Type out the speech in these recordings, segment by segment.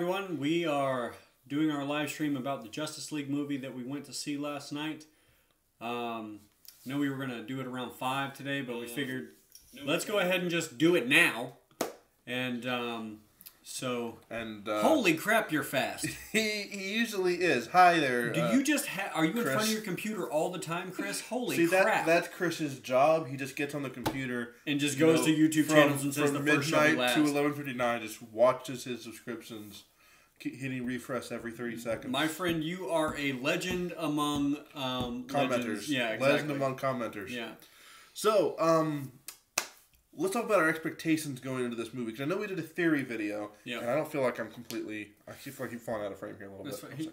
everyone. We are doing our live stream about the Justice League movie that we went to see last night. Know we were going to do it around 5 today, but we figured let's go ahead and just do it now. And holy crap, you're fast. He usually is. Hi there. Do you just are you in front of your computer all the time, Chris? Holy crap. That's Chris's job. He just gets on the computer and just goes to YouTube channels and says the first show will last. From midnight to 11:59, just watches his subscriptions, hitting refresh every 30 seconds. My friend, you are a legend among commenters. Legends. Yeah, exactly. Legend among commenters. Yeah. So, let's talk about our expectations going into this movie, because I know we did a theory video, and I don't feel like I'm completely... I feel like you've fallen out of frame here a little bit.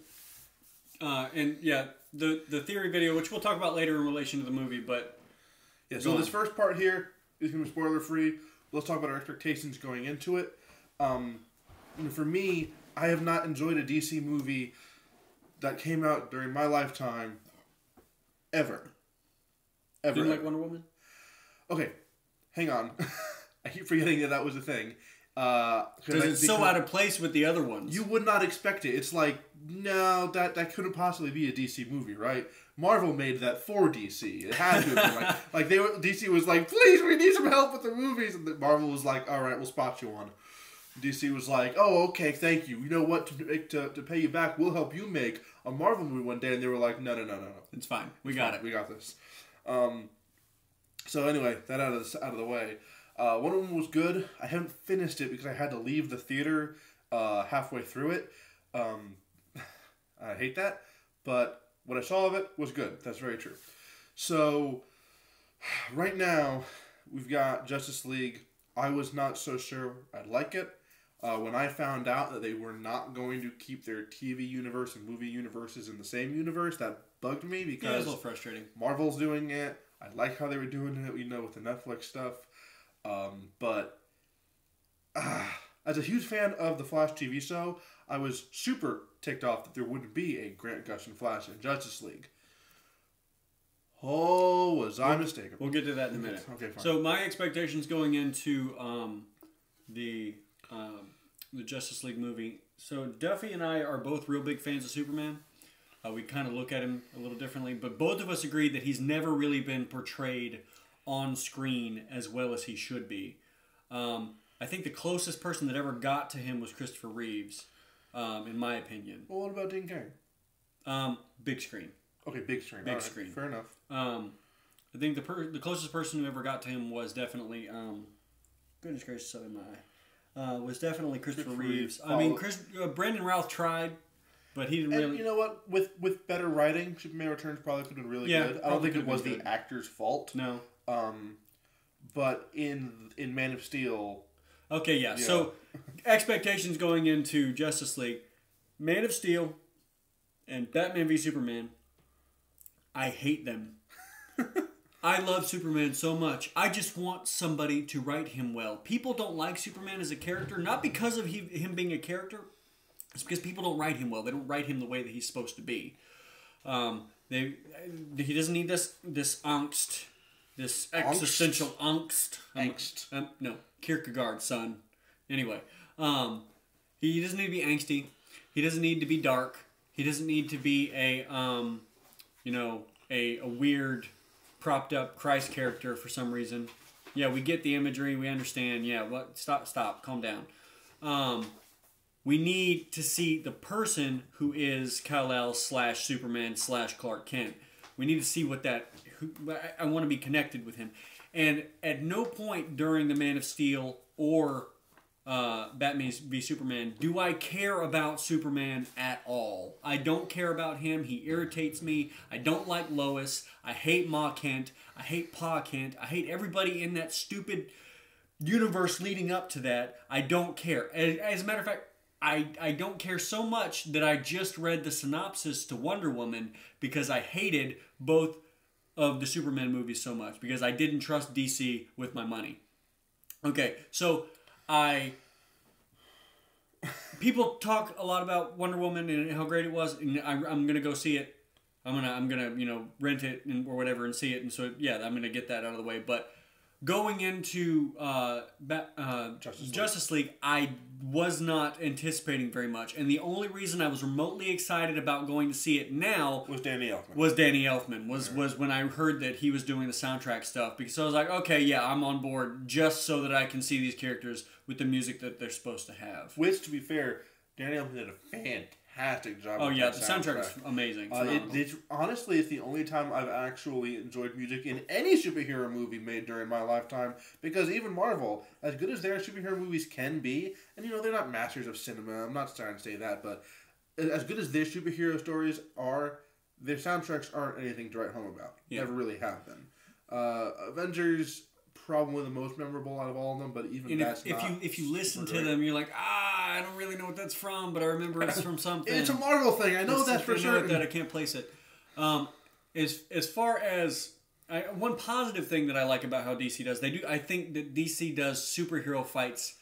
And yeah, the theory video, which we'll talk about later in relation to the movie, but... Yeah, so this first part here is going to be spoiler-free. Let's talk about our expectations going into it. For me, I have not enjoyed a DC movie that came out during my lifetime ever. Didn't like Wonder Woman? Okay. Hang on. I keep forgetting that was a thing. Because it's so out of place with the other ones. You would not expect it. It's like, no, that couldn't possibly be a DC movie, right? Marvel made that for DC. It had to have been. DC was like, please, we need some help with the movies. And Marvel was like, all right, we'll spot you one. DC was like, oh, okay, thank you. You know what? To pay you back, we'll help you make a Marvel movie one day. And they were like, no. It's fine. We got it. We got this. So anyway, that out of the way. Wonder Woman was good. I haven't finished it because I had to leave the theater halfway through it. I hate that, but what I saw of it was good. That's very true. So right now we've got Justice League. I was not so sure I'd like it. When I found out that they were not going to keep their TV universe and movie universes in the same universe, that bugged me because it was a little frustrating. Marvel's doing it. I like how they were doing it, with the Netflix stuff. But as a huge fan of the Flash TV show, I was super ticked off that there wouldn't be a Grant Gustin Flash in Justice League. Oh, was I mistaken? We'll get to that in a minute. Okay, fine. So my expectations going into the Justice League movie. So Duffy and I are both real big fans of Superman. We kind of look at him a little differently, but both of us agree that he's never really been portrayed on screen as well as he should be. I think the closest person that ever got to him was Christopher Reeves, in my opinion. Well, what about Dean Cain? Big screen. Okay, big screen. Big screen. Fair enough. I think the closest person who ever got to him was definitely, goodness gracious, something in my eye, was definitely Christopher Reeves. I mean, Brandon Routh tried. But he didn't really... You know what? With better writing, Superman Returns probably could have been really good. I don't think it was the actor's fault. No. But in Man of Steel... Okay, yeah. So, expectations going into Justice League. Man of Steel and Batman v Superman. I hate them. I love Superman so much. I just want somebody to write him well. People don't like Superman as a character, not because of him being a character. It's because people don't write him well. They don't write him the way that he's supposed to be. He doesn't need this angst, this existential angst. No, Kierkegaard's son. Anyway, he doesn't need to be angsty. He doesn't need to be dark. He doesn't need to be a weird, propped up Christ character for some reason. Yeah, we get the imagery. We understand. Yeah, what? Stop. Calm down. We need to see the person who is Kal-El / Superman / Clark Kent. We need to see what that... I want to be connected with him. And at no point during the Man of Steel or Batman v Superman do I care about Superman at all. I don't care about him. He irritates me. I don't like Lois. I hate Ma Kent. I hate Pa Kent. I hate everybody in that stupid universe leading up to that. I don't care. As a matter of fact, I don't care so much that I just read the synopsis to Wonder Woman because I hated both of the Superman movies so much because I didn't trust DC with my money. Okay, so people talk a lot about Wonder Woman and how great it was, and I'm gonna go see it. I'm gonna rent it or whatever and see it, and so yeah, I'm gonna get that out of the way. But going into Justice League, I was not anticipating very much, and the only reason I was remotely excited about going to see it now Was Danny Elfman. Was when I heard that he was doing the soundtrack stuff, because I was like, okay, yeah, I'm on board just so that I can see these characters with the music that they're supposed to have. Which, to be fair, Danny Elfman did a fantastic job. Oh yeah, the soundtrack is amazing. Honestly, it's the only time I've actually enjoyed music in any superhero movie made during my lifetime. Because even Marvel, as good as their superhero movies can be, and they're not masters of cinema. I'm not trying to say that, but as good as their superhero stories are, their soundtracks aren't anything to write home about. Yeah. Never really have been. Avengers, probably the most memorable out of all of them, but even if you listen to them, you're like, I don't really know what that's from, but I remember it's from something. It's a Marvel thing. I know that for sure. That I can't place it. As far as one positive thing that I like about how DC does, I think that DC does superhero fights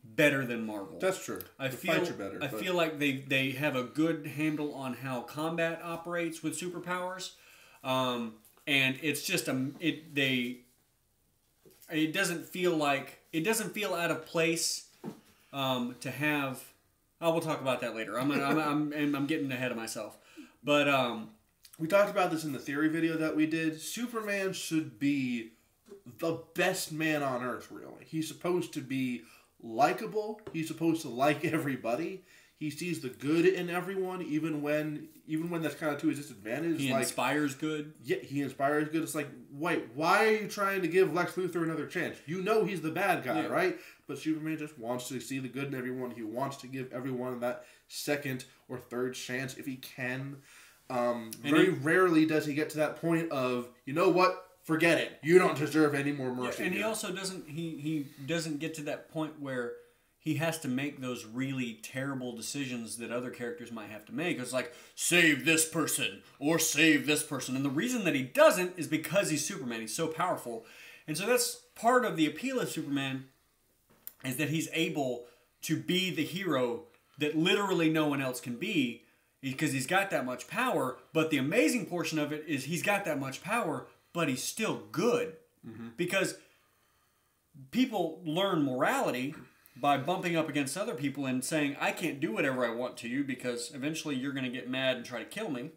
better than Marvel. That's true. Fights are better. I feel like they have a good handle on how combat operates with superpowers, and it's just it doesn't feel out of place to have. We'll talk about that later. I'm getting ahead of myself, but we talked about this in the theory video that we did. Superman should be the best man on Earth. Really, he's supposed to be likable. He's supposed to like everybody. He sees the good in everyone, even when that's kind of to his disadvantage. He inspires good. Yeah, he inspires good. It's like, wait, why are you trying to give Lex Luthor another chance? You know he's the bad guy, right? But Superman just wants to see the good in everyone. He wants to give everyone that second or third chance if he can. Very rarely does he get to that point of, you know what? Forget it. You don't deserve any more mercy. Yeah, and he also doesn't. He doesn't get to that point where he has to make those really terrible decisions that other characters might have to make. It's like, save this person or save this person. And the reason that he doesn't is because he's Superman. He's so powerful. And so that's part of the appeal of Superman, is that he's able to be the hero that literally no one else can be, because he's got that much power. But the amazing portion of it is he's got that much power, but he's still good. Mm-hmm. Because people learn morality by bumping up against other people and saying, I can't do whatever I want to you because eventually you're going to get mad and try to kill me.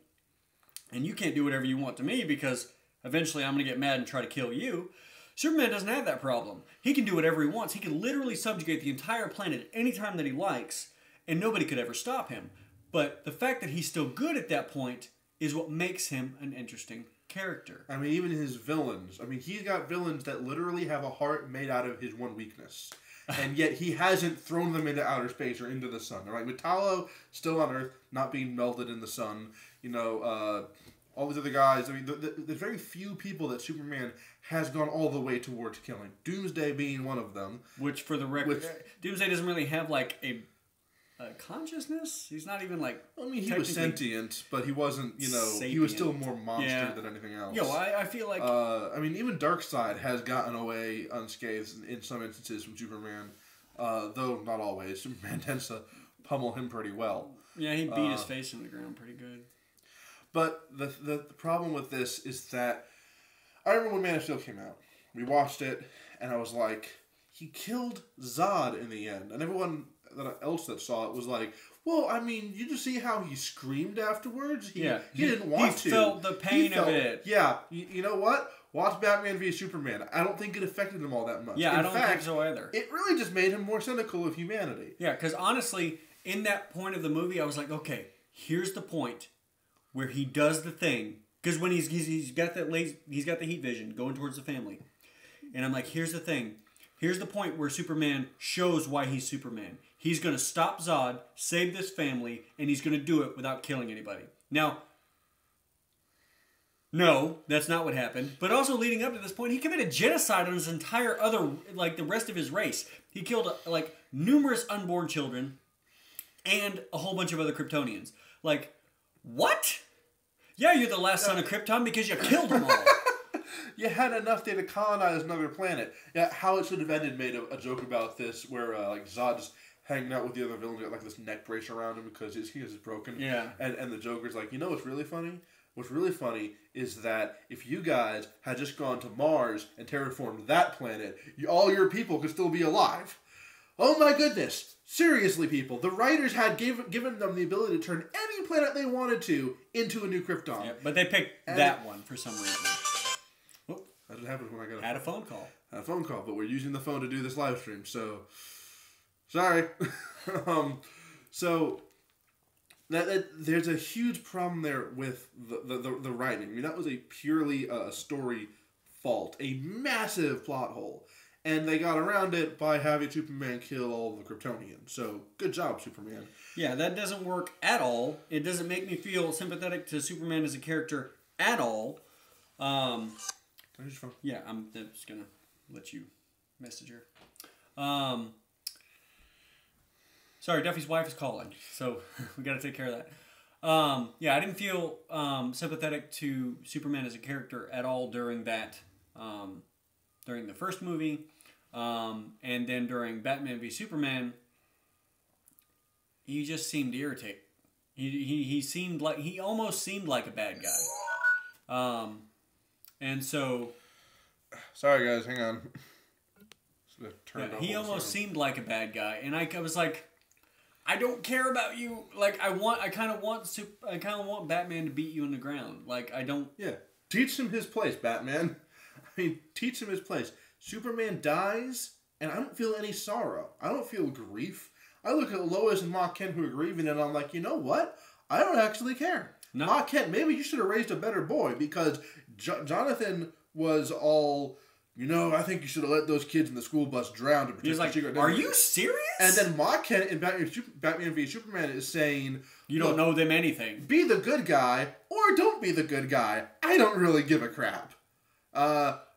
And you can't do whatever you want to me because eventually I'm going to get mad and try to kill you. Superman doesn't have that problem. He can do whatever he wants. He can literally subjugate the entire planet at any time that he likes, and nobody could ever stop him. But the fact that he's still good at that point is what makes him an interesting character. I mean, even his villains. I mean, he's got villains that literally have a heart made out of his one weakness. And yet he hasn't thrown them into outer space or into the sun. They're like Metallo, still on Earth, not being melted in the sun. All these other guys. I mean, there's very few people that Superman has gone all the way towards killing. Doomsday being one of them. Which, for the record, Doomsday doesn't really have like a consciousness. He's not even like. I mean, he was sentient, but he wasn't. Sapient. He was still more monster than anything else. I feel like. I mean, even Darkseid has gotten away unscathed in some instances from Superman, though not always. Superman tends to pummel him pretty well. Yeah, he beat his face in the ground pretty good. But the problem with this is that I remember when Man of Steel came out. We watched it, and I was like, he killed Zod in the end, and everyone else that saw it was like, well, I mean, you just see how he screamed afterwards? He didn't want to. He felt the pain of it. Yeah. You know what? Watch Batman v Superman. I don't think it affected him all that much. Yeah, I don't think so either. It really just made him more cynical of humanity. Yeah, because honestly, in that point of the movie, I was like, okay, here's the point where he does the thing. Because when he's got he's got the heat vision going towards the family. And I'm like, here's the thing. Here's the point where Superman shows why he's Superman. He's going to stop Zod, save this family, and he's going to do it without killing anybody. Now, no, that's not what happened. But also leading up to this point, he committed genocide on his entire the rest of his race. He killed, numerous unborn children and a whole bunch of other Kryptonians. Like, what? Yeah, you're the last son of Krypton because you killed them all. You had enough there to colonize another planet. Yeah, How It Should Have Ended made a joke about this where Zod's hanging out with the other villains, got this neck brace around him because his is broken. Yeah. And the Joker's like, you know what's really funny? what's really funny is that if you guys had just gone to Mars and terraformed that planet, all your people could still be alive. Oh my goodness. Seriously, people. The writers had given them the ability to turn any planet they wanted to into a new Krypton. Yeah, but they picked that one for some reason. Oh, that's what happens when I had a phone call. Had a phone call, but we're using the phone to do this live stream, so... Sorry. So... there's a huge problem there with the writing. I mean, that was a purely story fault. A massive plot hole. And they got around it by having Superman kill all the Kryptonians. So, good job, Superman. Yeah, that doesn't work at all. It doesn't make me feel sympathetic to Superman as a character at all. Can I use your phone? Yeah, I'm just going to let you message her. Sorry, Duffy's wife is calling, so we got to take care of that. Yeah, I didn't feel sympathetic to Superman as a character at all during that, during the first movie, and then during Batman v Superman. He just seemed irritating. He seemed like he almost seemed like a bad guy, and so. Sorry, guys, hang on. Yeah, he almost seemed like a bad guy, and I was like, I don't care about you. Like I kind of want Batman to beat you in the ground. Like I don't. Yeah, teach him his place, Batman. I mean, teach him his place. Superman dies, and I don't feel any sorrow. I don't feel grief. I look at Lois and Ma Kent who are grieving, and I'm like, you know what? I don't actually care. No. Ma Kent, maybe you should have raised a better boy, because Jonathan was all, you know, I think you should have let those kids in the school bus drown to protect the secret. Are you serious? And then Ma Kent in Batman v Superman is saying, you don't know them anything. Be the good guy, or don't be the good guy. I don't really give a crap.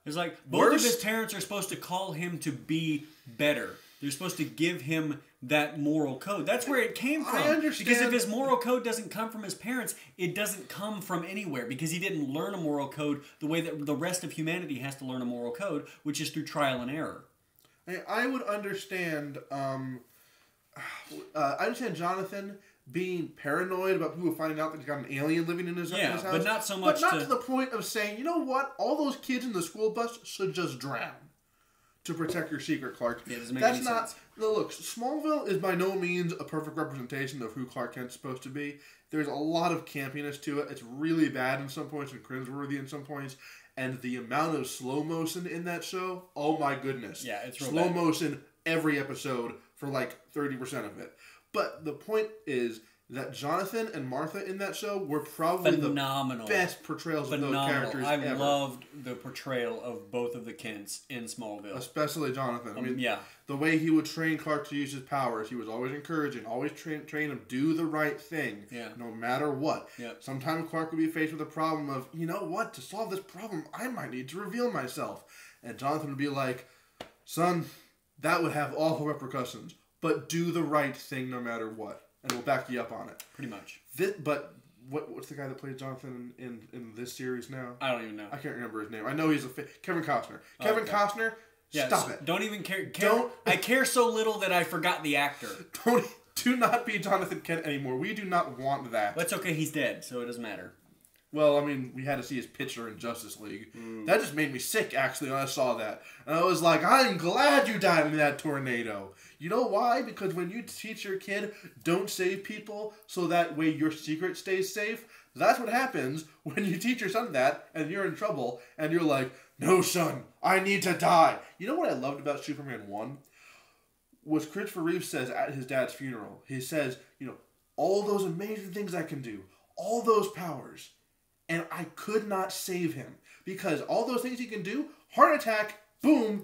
It's like both of his parents are supposed to call him to be better. They're supposed to give him that moral code. That's where it came from. I understand. Because if his moral code doesn't come from his parents, it doesn't come from anywhere. Because he didn't learn a moral code the way that the rest of humanity has to learn a moral code, which is through trial and error. I would understand. I understand Jonathan being paranoid about people finding out that he's got an alien living in his house. But not so much. But not to the point of saying, you know what? All those kids in the school bus should just drown to protect your secret, Clark. Yeah, it doesn't make any sense. No, look, Smallville is by no means a perfect representation of who Clark Kent's supposed to be. There's a lot of campiness to it. It's really bad in some points and cringeworthy in some points. And the amount of slow motion in that show, oh my goodness. Yeah, it's real slow bad. motion every episode for like 30% of it. But the point is that Jonathan and Martha in that show were probably phenomenal. The best portrayals of those characters I ever. loved the portrayal of both of the Kents in Smallville. Especially Jonathan. I mean, yeah. The way he would train Clark to use his powers, he was always encouraging, always train him, do the right thing, no matter what. Yeah. Sometimes Clark would be faced with a problem of, you know what, to solve this problem, I might need to reveal myself. And Jonathan would be like, son, that would have awful repercussions, but do the right thing no matter what. And we'll back you up on it. Pretty much. But what's the guy that played Jonathan in this series now? I don't even know. I can't remember his name. I know he's Kevin Costner. Kevin Costner, stop it. Don't even care. Don't. I care so little that I forgot the actor. Do not be Jonathan Kent anymore. We do not want that. That's okay. He's dead, so it doesn't matter. Well, I mean, we had to see his picture in Justice League. That just made me sick, actually, when I saw that. And I was like, I'm glad you died in that tornado. You know why? Because when you teach your kid, don't save people, so that way your secret stays safe, that's what happens when you teach your son that, and you're in trouble, and you're like, no, son, I need to die. You know what I loved about Superman 1? Was Christopher Reeve says at his dad's funeral, he says, you know, all those amazing things I can do, all those powers, and I could not save him. Because all those things he can do, heart attack, boom,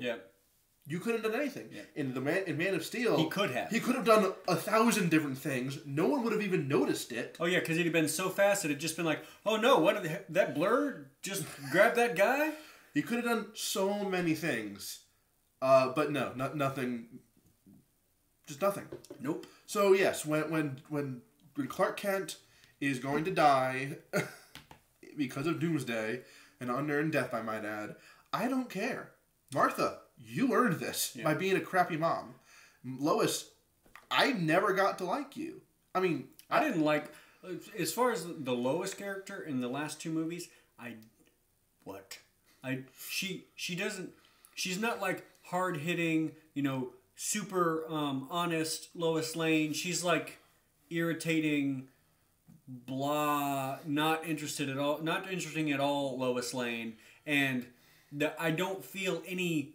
you couldn't have done anything. In Man of Steel, he could have done 1,000 different things. No one would have even noticed it. Oh yeah, because he'd have been so fast it had just been like, oh no, what that blur just grabbed that guy. He could have done so many things, but no, nothing. Just nothing. Nope. So yes, when Clark Kent is going to die because of Doomsday, an unearned death, I might add, I don't care. Martha, you earned this by being a crappy mom. Lois, I never got to like you. I mean, I didn't like. As far as the Lois character in the last two movies, she doesn't. She's not like hard hitting, super honest Lois Lane. She's like irritating, blah, not interested at all, not interesting at all. Lois Lane, and I don't feel any.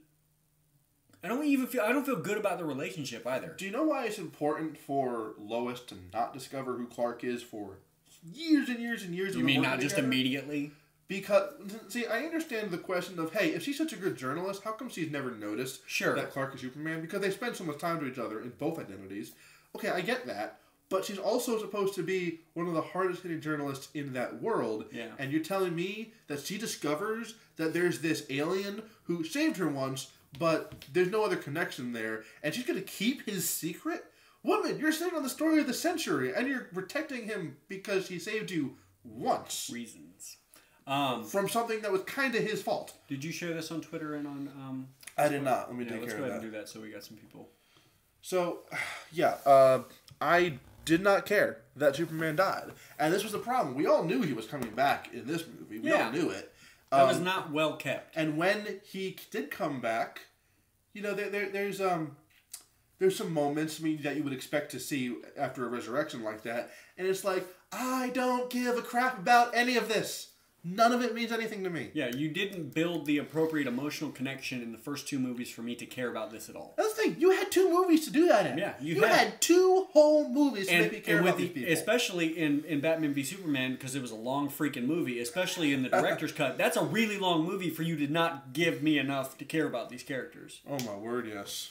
I don't feel good about the relationship either. Do you know why it's important for Lois to not discover who Clark is for years and years and years? You mean not just immediately? Because, see, I understand the question of, hey, if she's such a good journalist, how come she's never noticed that Clark is Superman? Because they spend so much time to each other in both identities. Okay, I get that. But she's also supposed to be one of the hardest hitting journalists in that world. Yeah. And you're telling me that she discovers that there's this alien who saved her once, but there's no other connection there, and she's going to keep his secret? Woman, you're sitting on the story of the century, and you're protecting him because he saved you once. Reasons. From something that was kind of his fault. Did you share this on Twitter and on... I did not. Let me take care of that. Let's go ahead and do that so we got some people. So, yeah, I did not care that Superman died. And this was the problem. We all knew he was coming back in this movie. We all knew it. That was not well kept. And when he did come back, there's some moments that you would expect to see after a resurrection like that. And it's like, I don't give a crap about any of this. None of it means anything to me. Yeah, you didn't build the appropriate emotional connection in the first two movies for me to care about this at all. That's the thing. You had two movies to do that in. Yeah, you had two whole movies to make me care about these people. Especially in Batman v Superman, because it was a long freaking movie, especially in the director's cut. That's a really long movie for you to not give me enough to care about these characters. Oh my word, yes.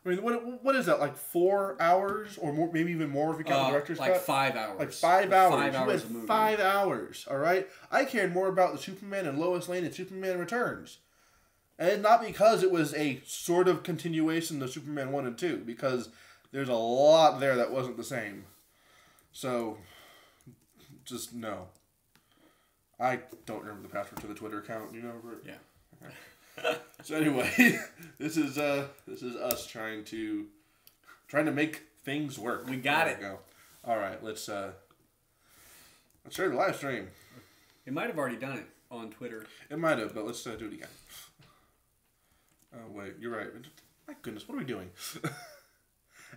I mean, what is that, like 4 hours? Or more, maybe even more if you count the director's cut? 5 hours. Like 5 hours. 5 hours of movie. 5 hours, all right? I cared more about the Superman and Lois Lane and Superman Returns. And not because it was a sort of continuation of Superman 1 and 2, because there's a lot there that wasn't the same. So, just no. I don't remember the password to the Twitter account. Do you know? Yeah. Okay. So anyway, this is us trying to make things work. We got it. Go. All right, let's start the live stream. It might have already done it on Twitter. It might have, but let's do it again. Oh wait, you're right. My goodness, what are we doing?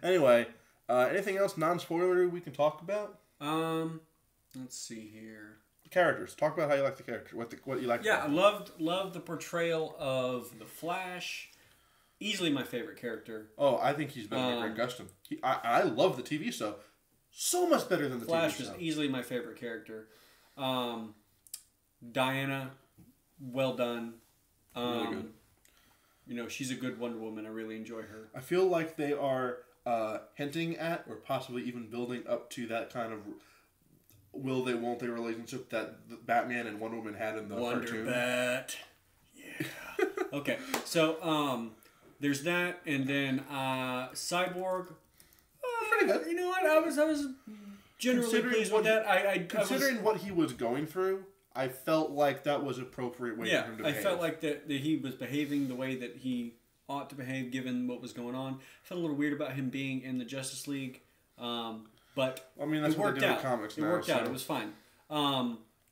Anyway, anything else non-spoilery we can talk about? Let's see here. Characters. Talk about how you like the character. What you like. Yeah, I loved the portrayal of the Flash. Easily my favorite character. Oh, I think he's better than Grant Gustin. I love the TV show. So much better than the Flash TV show. Flash was easily my favorite character. Diana, well done. Really good. She's a good Wonder Woman. I really enjoy her. I feel like they are hinting at, or possibly even building up to, that kind of will they, won't they relationship that Batman and Wonder Woman had in the cartoon. Bat. Yeah. Okay, so there's that, and then Cyborg. Pretty good. You know what? I was generally pleased with that. Considering what he was going through, I felt like that was an appropriate way for him to behave. I felt like that he was behaving the way that he ought to behave given what was going on. I felt a little weird about him being in the Justice League. But I mean, that's what they do in comics now. It worked out. It was fine.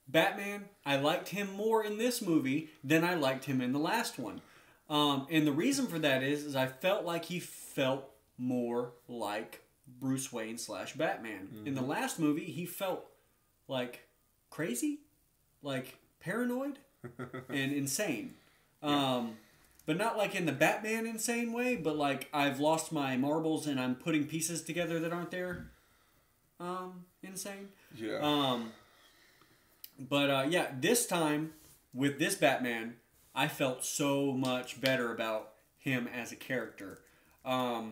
Batman, I liked him more in this movie than I liked him in the last one. And the reason for that is I felt like he felt more like Bruce Wayne / Batman. Mm-hmm. In the last movie, he felt like crazy, like paranoid, and insane. But not like in the Batman insane way, but like I've lost my marbles and I'm putting pieces together that aren't there. Insane. Yeah. But this time with this Batman, I felt so much better about him as a character. As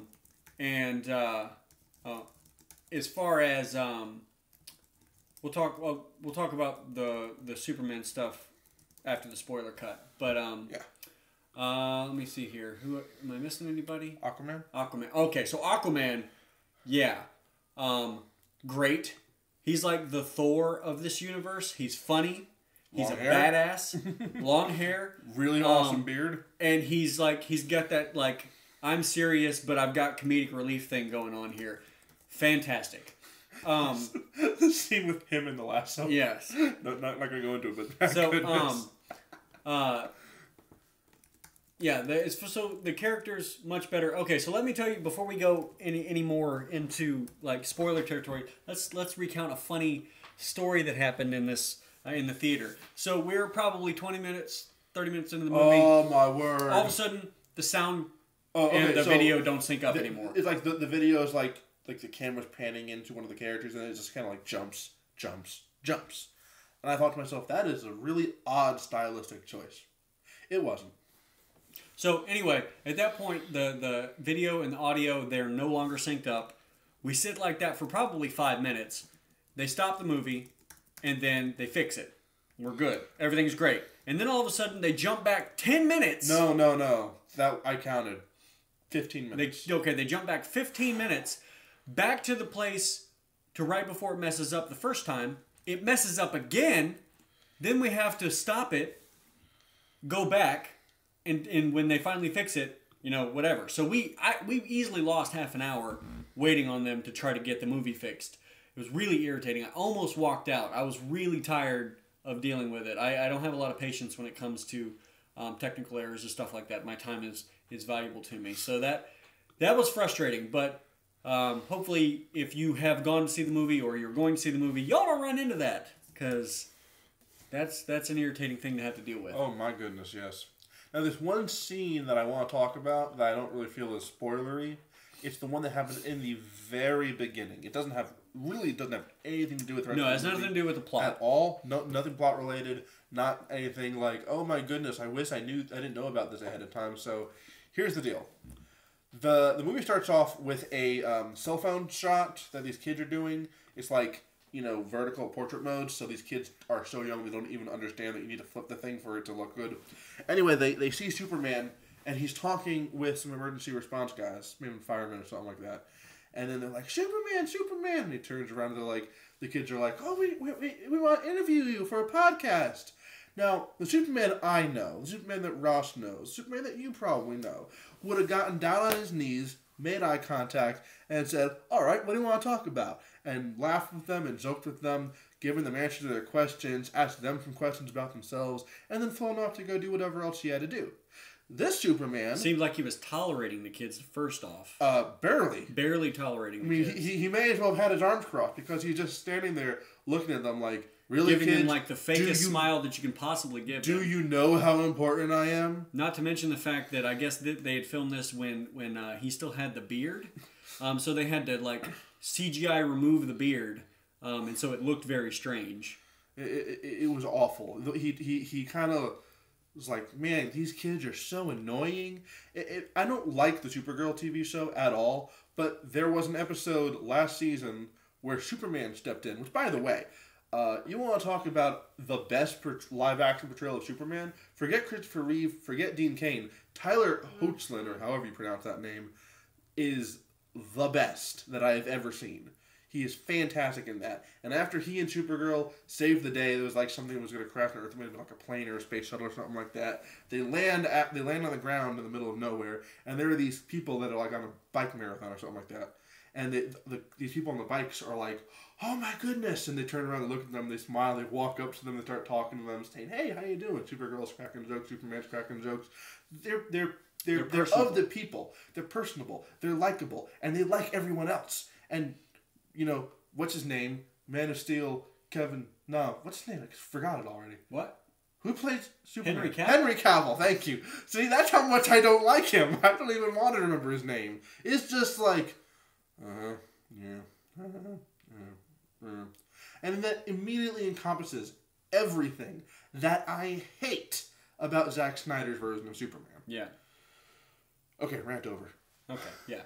far as we'll talk about the Superman stuff after the spoiler cut. But let me see here. Who am I missing? Anybody? Aquaman. Okay, so Aquaman, yeah. Great. He's like the Thor of this universe. He's funny. He's a badass. Long hair. Really awesome beard. And he's got that like, I'm serious, but I've got comedic relief thing going on here. Fantastic. The scene with him in the lasso. Yes. No, not gonna go into it, but So goodness. Yeah, so the character's much better. Okay, so let me tell you before we go any more into like spoiler territory. Let's recount a funny story that happened in this in the theater. So we're probably 20 minutes, 30 minutes into the movie. Oh my word! All of a sudden, the sound okay, and the so video don't sync up anymore. It's like the video is like the camera's panning into one of the characters, and it just kind of like jumps. And I thought to myself, that is a really odd stylistic choice. It wasn't. So anyway, at that point, the video and the audio, they're no longer synced up. We sit like that for probably 5 minutes. They stop the movie, and then they fix it. We're good. Everything's great. And then all of a sudden, they jump back 10 minutes. No. That I counted. 15 minutes. They jump back 15 minutes, back to the place to right before it messes up the first time. It messes up again. Then we have to stop it, go back, and when they finally fix it, whatever. So we easily lost half an hour waiting on them to try to get the movie fixed. It was really irritating. I almost walked out. I was really tired of dealing with it. I don't have a lot of patience when it comes to technical errors and stuff like that. My time is valuable to me. So that was frustrating. But hopefully, if you have gone to see the movie or you're going to see the movie, y'all don't run into that, because that's an irritating thing to have to deal with. Oh my goodness, yes. Now, there's one scene that I want to talk about that I don't really feel is spoilery. It's the one that happened in the very beginning. It doesn't have anything to do with the rest No, of it has the movie nothing to do with the plot at all. No, nothing plot related. Not anything like, oh my goodness, I wish I didn't know about this ahead of time. So, here's the deal. The movie starts off with a cell phone shot that these kids are doing. It's like, vertical portrait mode, so these kids are so young they don't even understand that you need to flip the thing for it to look good. Anyway, they see Superman, and he's talking with some emergency response guys, maybe firemen or something like that. And then they're like, Superman! And he turns around and they're like, the kids are like, oh, we want to interview you for a podcast. Now, the Superman I know, the Superman that Ross knows, the Superman that you probably know, would have gotten down on his knees, made eye contact, and said, all right, what do you want to talk about? And laughed with them and joked with them, given them answers to their questions, asked them some questions about themselves, and then flown off to go do whatever else he had to do. This Superman seemed like he was tolerating the kids first off. Barely Tolerating the kids. he may as well have had his arms crossed, because he's just standing there looking at them like, really, giving kids? them like the fakest smile that you can possibly give Do them. you know how important I am? Not to mention the fact that I guess that they had filmed this when he still had the beard. So they had to like CGI remove the beard. And so it looked very strange. It was awful. He kind of was like, man, these kids are so annoying. I don't like the Supergirl TV show at all, but there was an episode last season where Superman stepped in, which, by the way, you want to talk about the best live-action portrayal of Superman? Forget Christopher Reeve, forget Dean Cain. Tyler Hoechlin, or however you pronounce that name, is the best that I have ever seen. He is fantastic in that. And after he and Supergirl saved the day, there was like something was going to crash on Earth, maybe like a plane or a space shuttle or something like that. They land on the ground in the middle of nowhere, and there are these people that are like on a bike marathon or something like that. And these people on the bikes are like, oh my goodness, and they turn around and look at them, they smile, they walk up to them, they start talking to them, saying, hey, how you doing? Supergirl's cracking jokes, Superman's cracking jokes. They're of the people. They're personable. They're likable, and they like everyone else. And what's his name? Man of Steel, Kevin. No, what's his name? I forgot it already. What? Who plays Superman? Henry Cavill. Henry Cavill. Thank you. See, that's how much I don't like him. I don't even want to remember his name. It's just like, yeah. And that immediately encompasses everything that I hate about Zack Snyder's version of Superman. Yeah. Okay, rant over. Okay, yeah.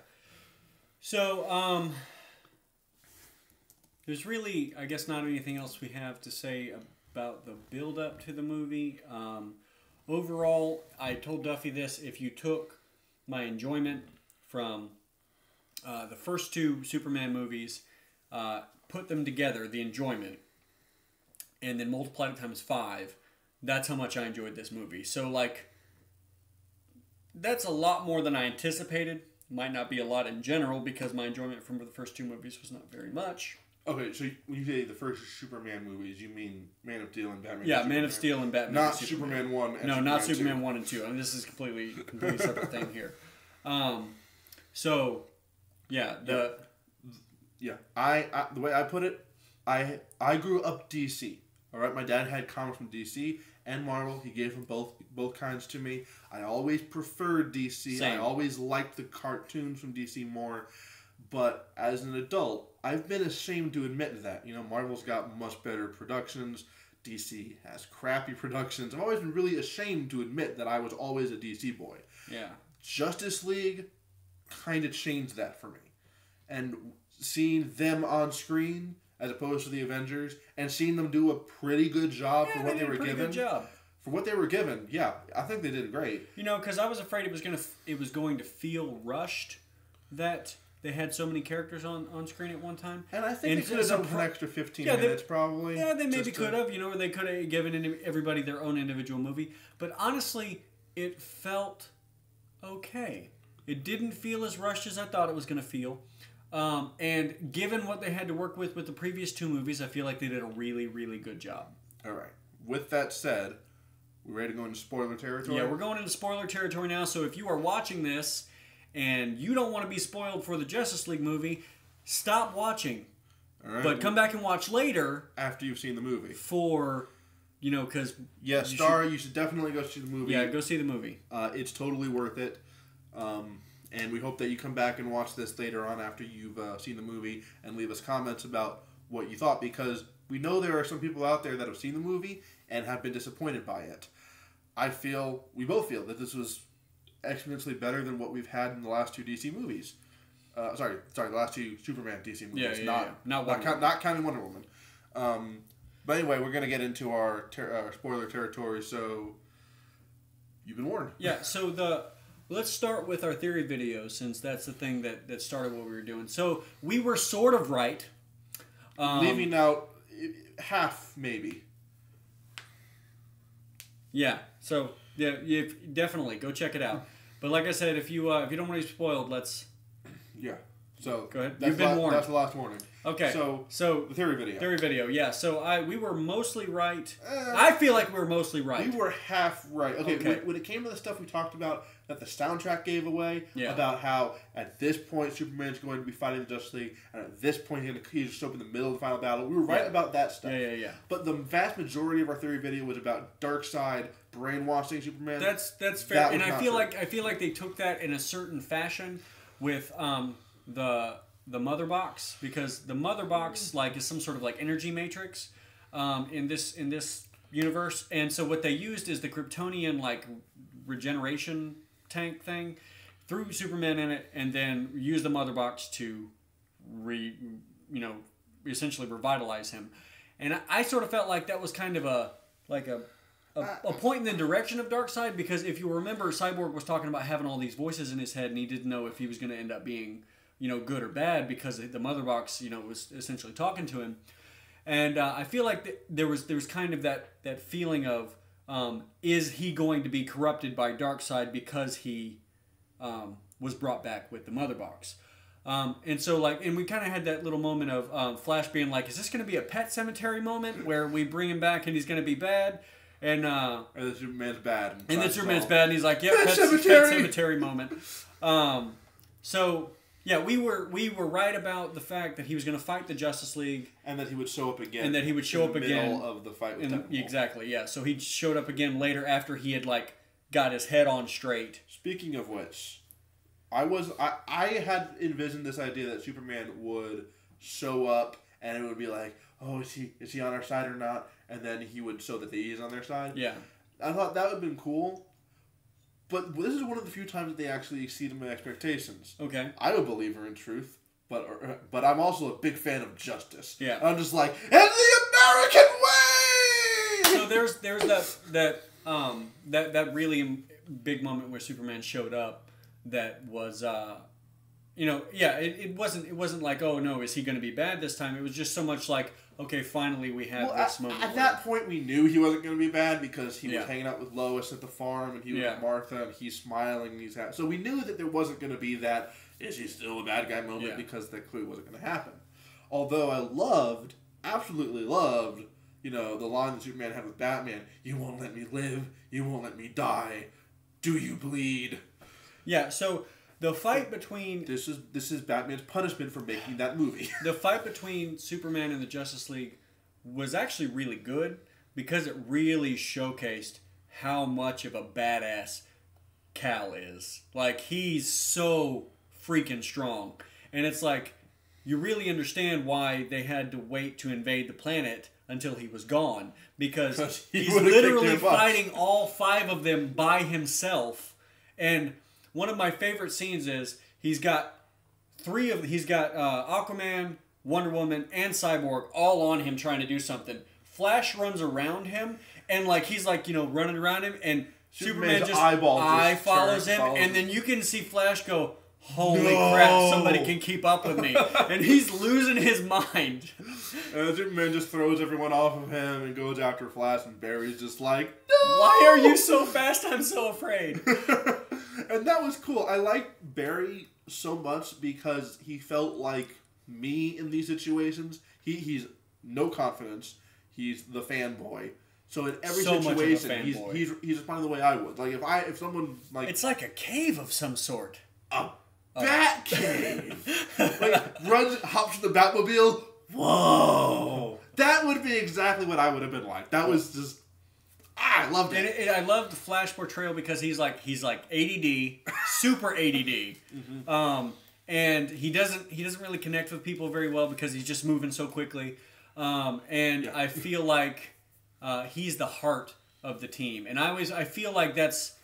So, there's really, I guess, not anything else we have to say about the build-up to the movie. Overall, I told Duffy this, if you took my enjoyment from the first two Superman movies, put them together, the enjoyment, and then multiplied it times 5, that's how much I enjoyed this movie. So, that's a lot more than I anticipated. Might not be a lot in general, because my enjoyment from the first two movies was not very much. Okay, so when you say the first Superman movies, you mean Man of Steel and Batman? Yeah, Man of Steel and Batman. Not Superman 1 and no, Superman not 2. Superman 1 and 2. I mean, this is completely separate thing here. So, yeah, Yeah, I the way I put it, I grew up DC. All right, my dad had comics from DC and Marvel. He gave them both kinds to me. I always preferred DC. Same. I always liked the cartoons from DC more. But as an adult, I've been ashamed to admit that. You know, Marvel's got much better productions. DC has crappy productions. I've always been really ashamed to admit that I was always a DC boy. Yeah. Justice League kind of changed that for me. And seeing them on screen as opposed to the Avengers and seeing them do a pretty good job for what they were given. Good job. For what they were given, yeah, I think they did great. You know, because I was afraid it was going to feel rushed that they had so many characters on screen at one time. And I think they could have done an extra 15 minutes, probably. Yeah, they maybe could have. You know, they could have given everybody their own individual movie. But honestly, it felt okay. It didn't feel as rushed as I thought it was going to feel. And given what they had to work with the previous two movies, I feel like they did a really, really good job. All right. With that said, we ready to go into spoiler territory? Yeah, we're going into spoiler territory now. So if you are watching this and you don't want to be spoiled for the Justice League movie, stop watching. All right. But come back and watch later. After you've seen the movie. For, you know, because... Yeah, you should definitely go see the movie. Yeah, go see the movie. It's totally worth it. And we hope that you come back and watch this later on after you've seen the movie and leave us comments about what you thought, because we know there are some people out there that have seen the movie and have been disappointed by it. We both feel that this was exponentially better than what we've had in the last two DC movies. Sorry, the last two Superman DC movies. Not counting Wonder Woman. But anyway, we're going to get into our spoiler territory, so you've been warned. Yeah, so let's start with our theory video, since that's the thing that started what we were doing. So we were sort of right. Leaving out half, maybe. Yeah, so yeah, definitely go check it out. But like I said, if you don't want to be spoiled, let's... Yeah. So go ahead. You've been warned. That's the last warning. Okay. So the theory video. Theory video. Yeah. So we were mostly right. I feel like we were mostly right. We were half right. Okay. When it came to the stuff we talked about that the soundtrack gave away, about how at this point Superman's going to be fighting the Justice League, and at this point he's just up in the middle of the final battle. We were right about that stuff. Yeah. But the vast majority of our theory video was about Darkseid brainwashing Superman. That's fair. And I feel like they took that in a certain fashion with the mother box, because the mother box is some sort of energy matrix in this universe, and so what they used is the Kryptonian regeneration tank thing, threw Superman in it, and then used the mother box to essentially revitalize him. And I sort of felt like that was kind of a point in the direction of Darkseid, because if you remember, Cyborg was talking about having all these voices in his head, and he didn't know if he was going to end up being good or bad, because the mother box, was essentially talking to him. And I feel like there was kind of that feeling of, is he going to be corrupted by Darkseid because he was brought back with the mother box? And so and we kind of had that little moment of Flash being like, is this going to be a Pet Cemetery moment where we bring him back and he's going to be bad? And then Superman's bad. And then Superman's bad, and he's like, yep, Pet Cemetery moment. So... Yeah, we were right about the fact that he was going to fight the Justice League, and that he would show up again. And that he would show up again in the middle of the fight with Steppenwolf. Exactly. Yeah. So he showed up again later after he had got his head on straight. Speaking of which, I had envisioned this idea that Superman would show up and it would be like, oh, is he on our side or not? And then he would show that he is on their side. Yeah. I thought that would have been cool. But this is one of the few times that they actually exceeded my expectations. Okay. I'm a believer in truth, but I'm also a big fan of justice. Yeah. I'm just like, and the American way! So there's that really big moment where Superman showed up that was, it wasn't like, oh no, is he going to be bad this time? It was just so much like, okay, finally we have this moment. At that point, we knew he wasn't going to be bad because he was hanging out with Lois at the farm, and he was with Martha, and he's smiling, and he's happy. So we knew that there wasn't going to be that, is he still a bad guy moment, because that clearly wasn't going to happen. Although I absolutely loved, the line that Superman had with Batman, "You won't let me live, you won't let me die. Do you bleed?" Yeah, so the fight between... This is Batman's punishment for making that movie. The fight between Superman and the Justice League was actually really good because it really showcased how much of a badass Kal is. Like, he's so freaking strong. And it's like, you really understand why they had to wait to invade the planet until he was gone. Because he's literally fighting all 5 of them by himself. And one of my favorite scenes is he's got Aquaman, Wonder Woman, and Cyborg all on him trying to do something. Flash runs around him and he's running around him, and Superman just follows him, and then you can see Flash go, "Holy crap, somebody can keep up with me." And he's losing his mind. And Superman just throws everyone off of him and goes after Flash, and Barry's just like, "No! Why are you so fast? I'm so afraid." And that was cool. I like Barry so much because he felt like me in these situations. He's no confidence. He's the fanboy. So in every situation, he's responding the way I would. Like if someone it's like a cave of some sort. A bat cave. Hops in the Batmobile. Whoa! That would be exactly what I would have been like. That was just. I loved it. And I loved the Flash portrayal because he's like ADD, super ADD, and he doesn't really connect with people very well because he's just moving so quickly. I feel like he's the heart of the team, and I feel like that's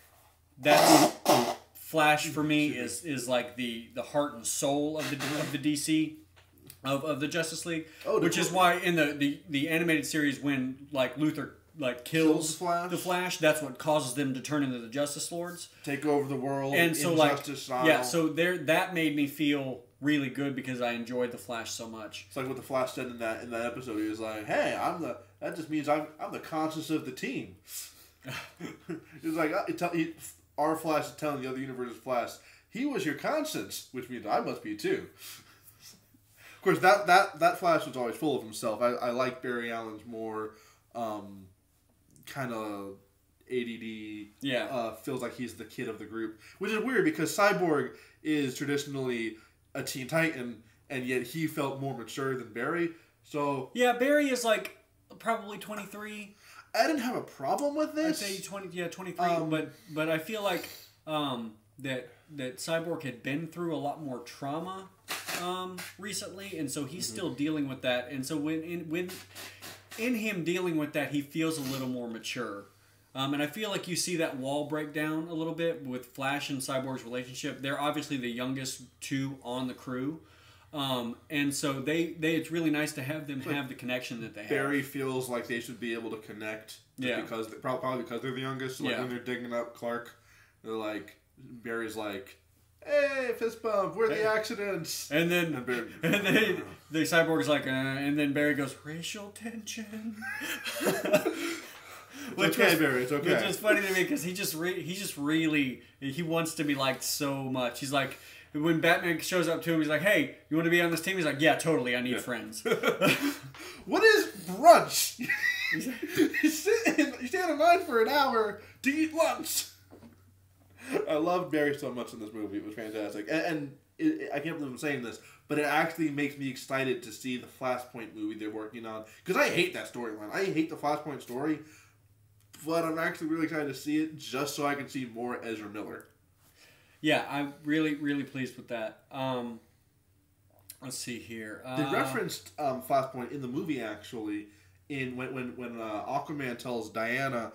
Flash for me is like the heart and soul of the DC. Of the Justice League, which is why in the animated series when Luthor kills the Flash, that's what causes them to turn into the Justice Lords, take over the world, and so style. So that made me feel really good because I enjoyed the Flash so much. It's like what the Flash said in that episode. He was like, "Hey, that just means I'm the conscience of the team." He was like, our Flash is telling the other universe's Flash, "He was your conscience," which means I must be too. Of course, that Flash was always full of himself. I like Barry Allen's more kind of ADD. Yeah. Feels like he's the kid of the group, which is weird because Cyborg is traditionally a Teen Titan, and yet he felt more mature than Barry. So yeah, Barry is probably 23. I didn't have a problem with this. I'd say 23. But I feel like that Cyborg had been through a lot more trauma recently, and so he's still dealing with that. And so when in him dealing with that, he feels a little more mature. And I feel like you see that wall break down a little bit with Flash and Cyborg's relationship. They're obviously the youngest 2 on the crew. And so it's really nice to have them have the connection that they have. Barry feels like they should be able to connect. Because probably because they're the youngest. So when they're digging up Clark, they're like, Barry's like, "Hey, fist bump, where are the accidents?" And then the Cyborg's like, and then Barry goes, "Racial tension." Barry, it's okay. Which is funny to me because he just really wants to be liked so much. He's like, when Batman shows up to him, he's like, "Hey, you want to be on this team?" He's like, "Yeah, totally. I need friends." What is brunch? You stand in line for an hour to eat lunch. I loved Barry so much in this movie. It was fantastic. And I can't believe I'm saying this, but it actually makes me excited to see the Flashpoint movie they're working on. Because I hate that storyline. I hate the Flashpoint story. But I'm actually really excited to see it just so I can see more Ezra Miller. Yeah, I'm really, really pleased with that. Let's see here. They referenced Flashpoint in the movie, actually, when Aquaman tells Diana...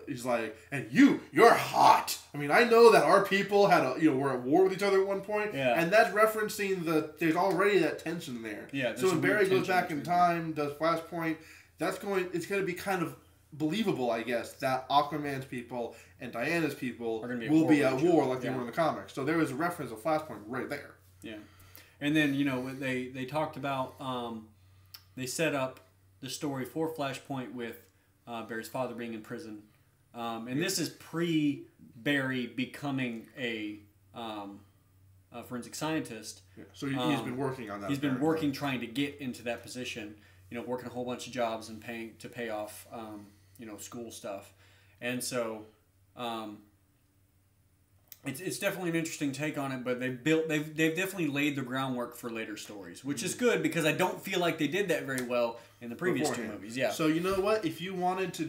he's like, "And you're hot." I mean, I know that our people were at war with each other at one point, and that's referencing there's already that tension there. Yeah. So when Barry goes back in time, does Flashpoint, it's going to be kind of believable, I guess, that Aquaman's people and Diana's people will be at war like they were in the comics. So there was a reference of Flashpoint right there. Yeah, and then when they talked about they set up the story for Flashpoint with Barry's father being in prison. And this is pre-Barry becoming a forensic scientist. Yeah. So he's been working on that. He's been working, trying to get into that position. Working a whole bunch of jobs and pay off, school stuff, and so it's definitely an interesting take on it. But they've definitely laid the groundwork for later stories, which is good because I don't feel like they did that very well in the previous two movies. Yeah. So you know what? If you wanted to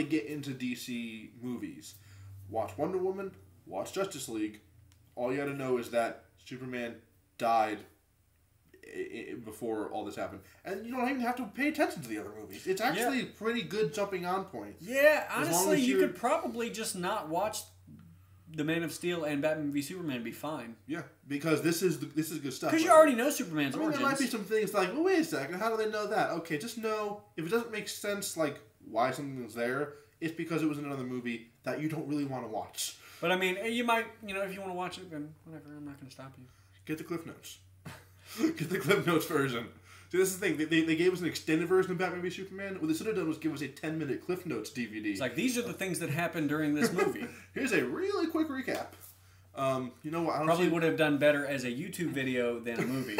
get into DC movies, watch Wonder Woman, watch Justice League. All you got to know is that Superman died before all this happened, and you don't even have to pay attention to the other movies. It's actually a pretty good jumping on point. Yeah, honestly, you could probably just not watch the Man of Steel and Batman v Superman and be fine. Yeah, because this is good stuff. Because you already know Superman's origins. There might be some things like, well, wait a second, how do they know that? Okay, just know if it doesn't make sense, like why something's there, it's because it was in another movie that you don't really want to watch. But I mean, you might, if you want to watch it, then whatever. I'm not going to stop you. Get the Cliff Notes. Get the Cliff Notes version. See, this is the thing. They gave us an extended version of Batman v Superman. What they should have done was give us a 10-minute Cliff Notes DVD. It's like, these are the things that happened during this movie. Here's a really quick recap. You know what? Probably would have done better as a YouTube video than a movie.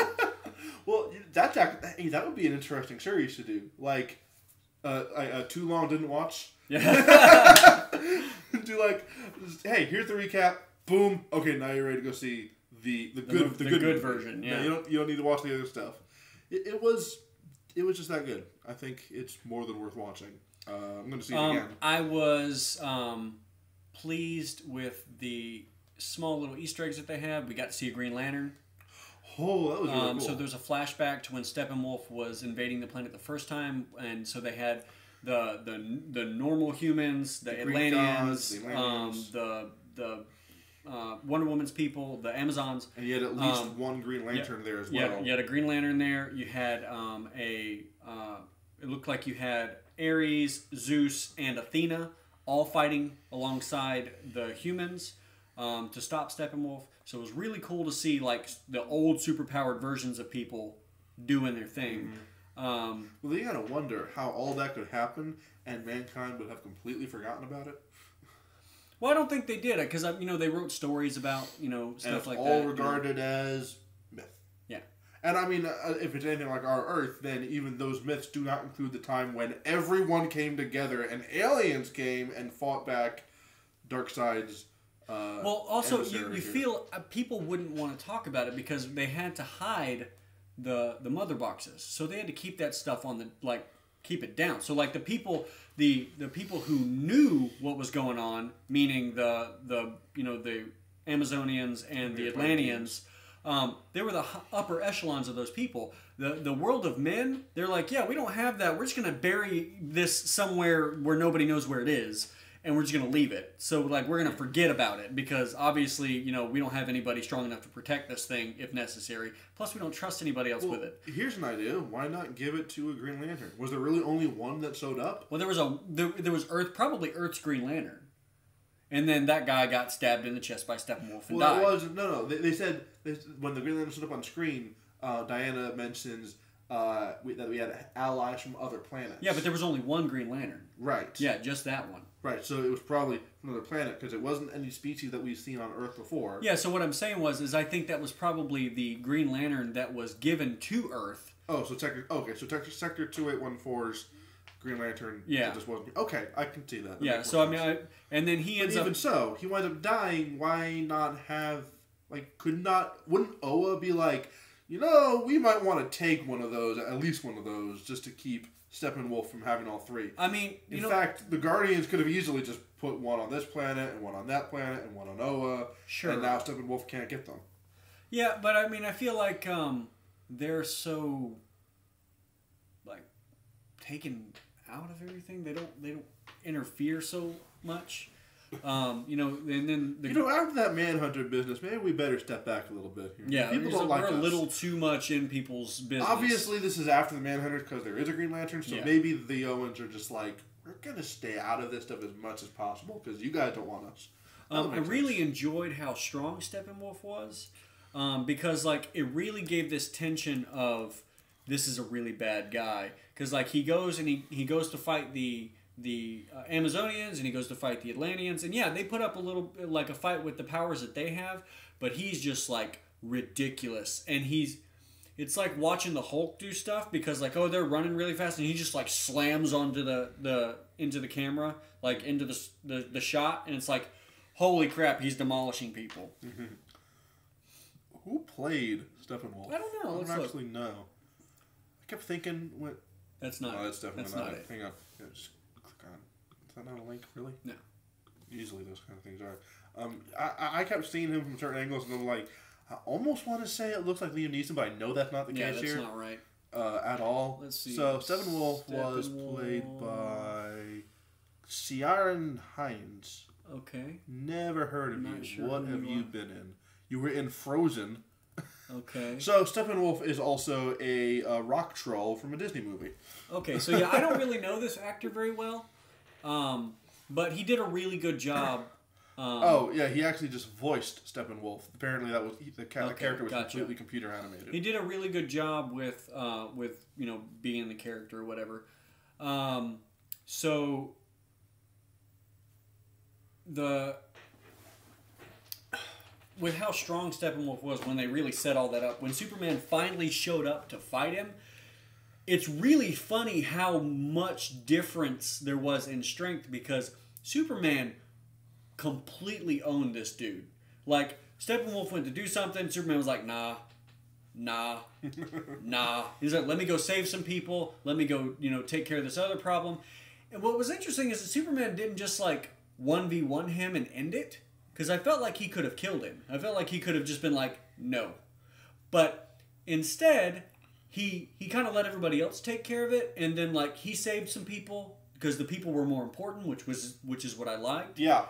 Well, that would be an interesting series to do. Like, Too Long Didn't Watch. Yeah. Do like, hey, here's the recap. Boom. Okay, now you're ready to go see the good version. Yeah. No, you don't need to watch the other stuff. It was just that good. I think it's more than worth watching. I'm going to see it again. I was pleased with the small little Easter eggs that they have. We got to see a Green Lantern. Oh, that was really cool. So there's a flashback to when Steppenwolf was invading the planet the first time, and so they had the normal humans, the Atlanteans, the Wonder Woman's people, the Amazons. And you had at least one Green Lantern there as well. Yeah, you had a Green Lantern there. You had it looked like you had Ares, Zeus, and Athena all fighting alongside the humans to stop Steppenwolf. So it was really cool to see like the old superpowered versions of people doing their thing. Mm-hmm. Well, you gotta wonder how all that could happen and mankind would have completely forgotten about it. Well, I don't think they did it because they wrote stories about stuff like that. All regarded as myth. Yeah. And I mean, if it's anything like our Earth, then even those myths do not include the time when everyone came together and aliens came and fought back Darkseid's. Well, also you feel people wouldn't want to talk about it because they had to hide the mother boxes, so they had to keep that stuff on keep it down. So like the people who knew what was going on, meaning the Amazonians and the Atlanteans, they were the upper echelons of those people. The world of men, they're like, yeah, we don't have that. We're just gonna bury this somewhere where nobody knows where it is, and we're just gonna leave it. So like we're gonna forget about it because obviously we don't have anybody strong enough to protect this thing if necessary. Plus we don't trust anybody else with it. Here's an idea. Why not give it to a Green Lantern? Was there really only one that showed up? Well, there was probably Earth's Green Lantern, and then that guy got stabbed in the chest by Steppenwolf and died. They said when the Green Lantern showed up on screen, Diana mentions that we had allies from other planets. Yeah, but there was only one Green Lantern. Right. Yeah, just that one. Right, so it was probably from another planet because it wasn't any species that we've seen on Earth before. Yeah, so what I'm saying is I think that was probably the Green Lantern that was given to Earth. Oh, so Sector 2814's Green Lantern. Yeah. Just wasn't. Okay, I can see that. Yeah, so sense. I mean, and then he ends up. Even so, he winds up dying. Why not have wouldn't Oa be like, we might want to take one of those, at least one of those, just to keep Steppenwolf from having all three. I mean, in fact, the Guardians could have easily just put one on this planet and one on that planet and one on Oa. Sure. And now Steppenwolf can't get them. Yeah, but I mean, I feel like they're so taken out of everything. They don't interfere so much. And then after that Manhunter business, maybe we better step back a little bit here. Yeah, people don't like us. We're a little too much in people's business. Obviously, this is after the Manhunters because there is a Green Lantern, so maybe the Owens are just like, we're gonna stay out of this stuff as much as possible because you guys don't want us. I really enjoyed how strong Steppenwolf was, because it really gave this tension of this is a really bad guy because he goes and he goes to fight the Amazonians, and he goes to fight the Atlanteans, and yeah, they put up a little like a fight with the powers that they have, but he's just like ridiculous, and it's like watching the Hulk do stuff because like, oh, they're running really fast and he just like slams onto into the camera, like into the shot, and it's like, holy crap, he's demolishing people. Mm-hmm. Who played Steppenwolf? I don't know. I don't actually know. I kept thinking what. That's not. Oh, that's definitely not it. it. Hang on. Yeah, just click on. Is that not a link, really? No. Usually those kind of things are. I kept seeing him from certain angles, and I'm like, I almost want to say it looks like Liam Neeson, but I know that's not the case here. Yeah, that's not right. At all. Let's see. So Steppenwolf was played by Ciaran Hinds. Okay. Never heard of you. Sure what have you been in? You were in Frozen. Okay. So Steppenwolf is also a rock troll from a Disney movie. Okay, so yeah, I don't really know this actor very well, but he did a really good job. Oh yeah, he actually just voiced Steppenwolf. Apparently, that was the character was completely computer animated. He did a really good job with being the character or whatever. So with how strong Steppenwolf was when they really set all that up, when Superman finally showed up to fight him, it's really funny how much difference there was in strength because Superman completely owned this dude. Like, Steppenwolf went to do something, Superman was like, nah. He's like, let me go save some people, let me go, take care of this other problem. And what was interesting is that Superman didn't just, like, 1v1 him and end it, because I felt like he could have killed him. I felt like he could have just been like, no. But instead, he kind of let everybody else take care of it, and then, like, he saved some people, because the people were more important, which is what I liked. Yeah.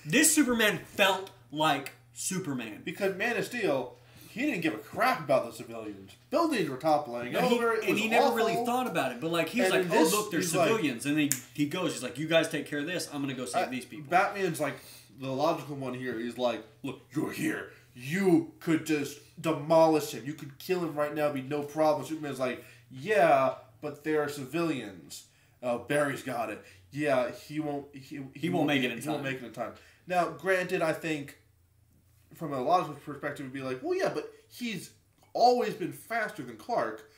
This Superman felt like Superman. Because Man of Steel, he didn't give a crap about the civilians. Buildings were toppling over. And he never really thought about it. But like he was like, oh look, there's civilians, and then he goes, he's like, you guys take care of this. I'm gonna go save these people. Batman's like the logical one here. He's like, look, you're here. You could just demolish him. You could kill him right now. Be no problem. Superman's like, yeah, but there are civilians. Barry's got it. Yeah, he won't. He won't make it in time. He won't make it in time. Now, granted, I think from a logical perspective, it'd be like, well, yeah, but he's always been faster than Clark.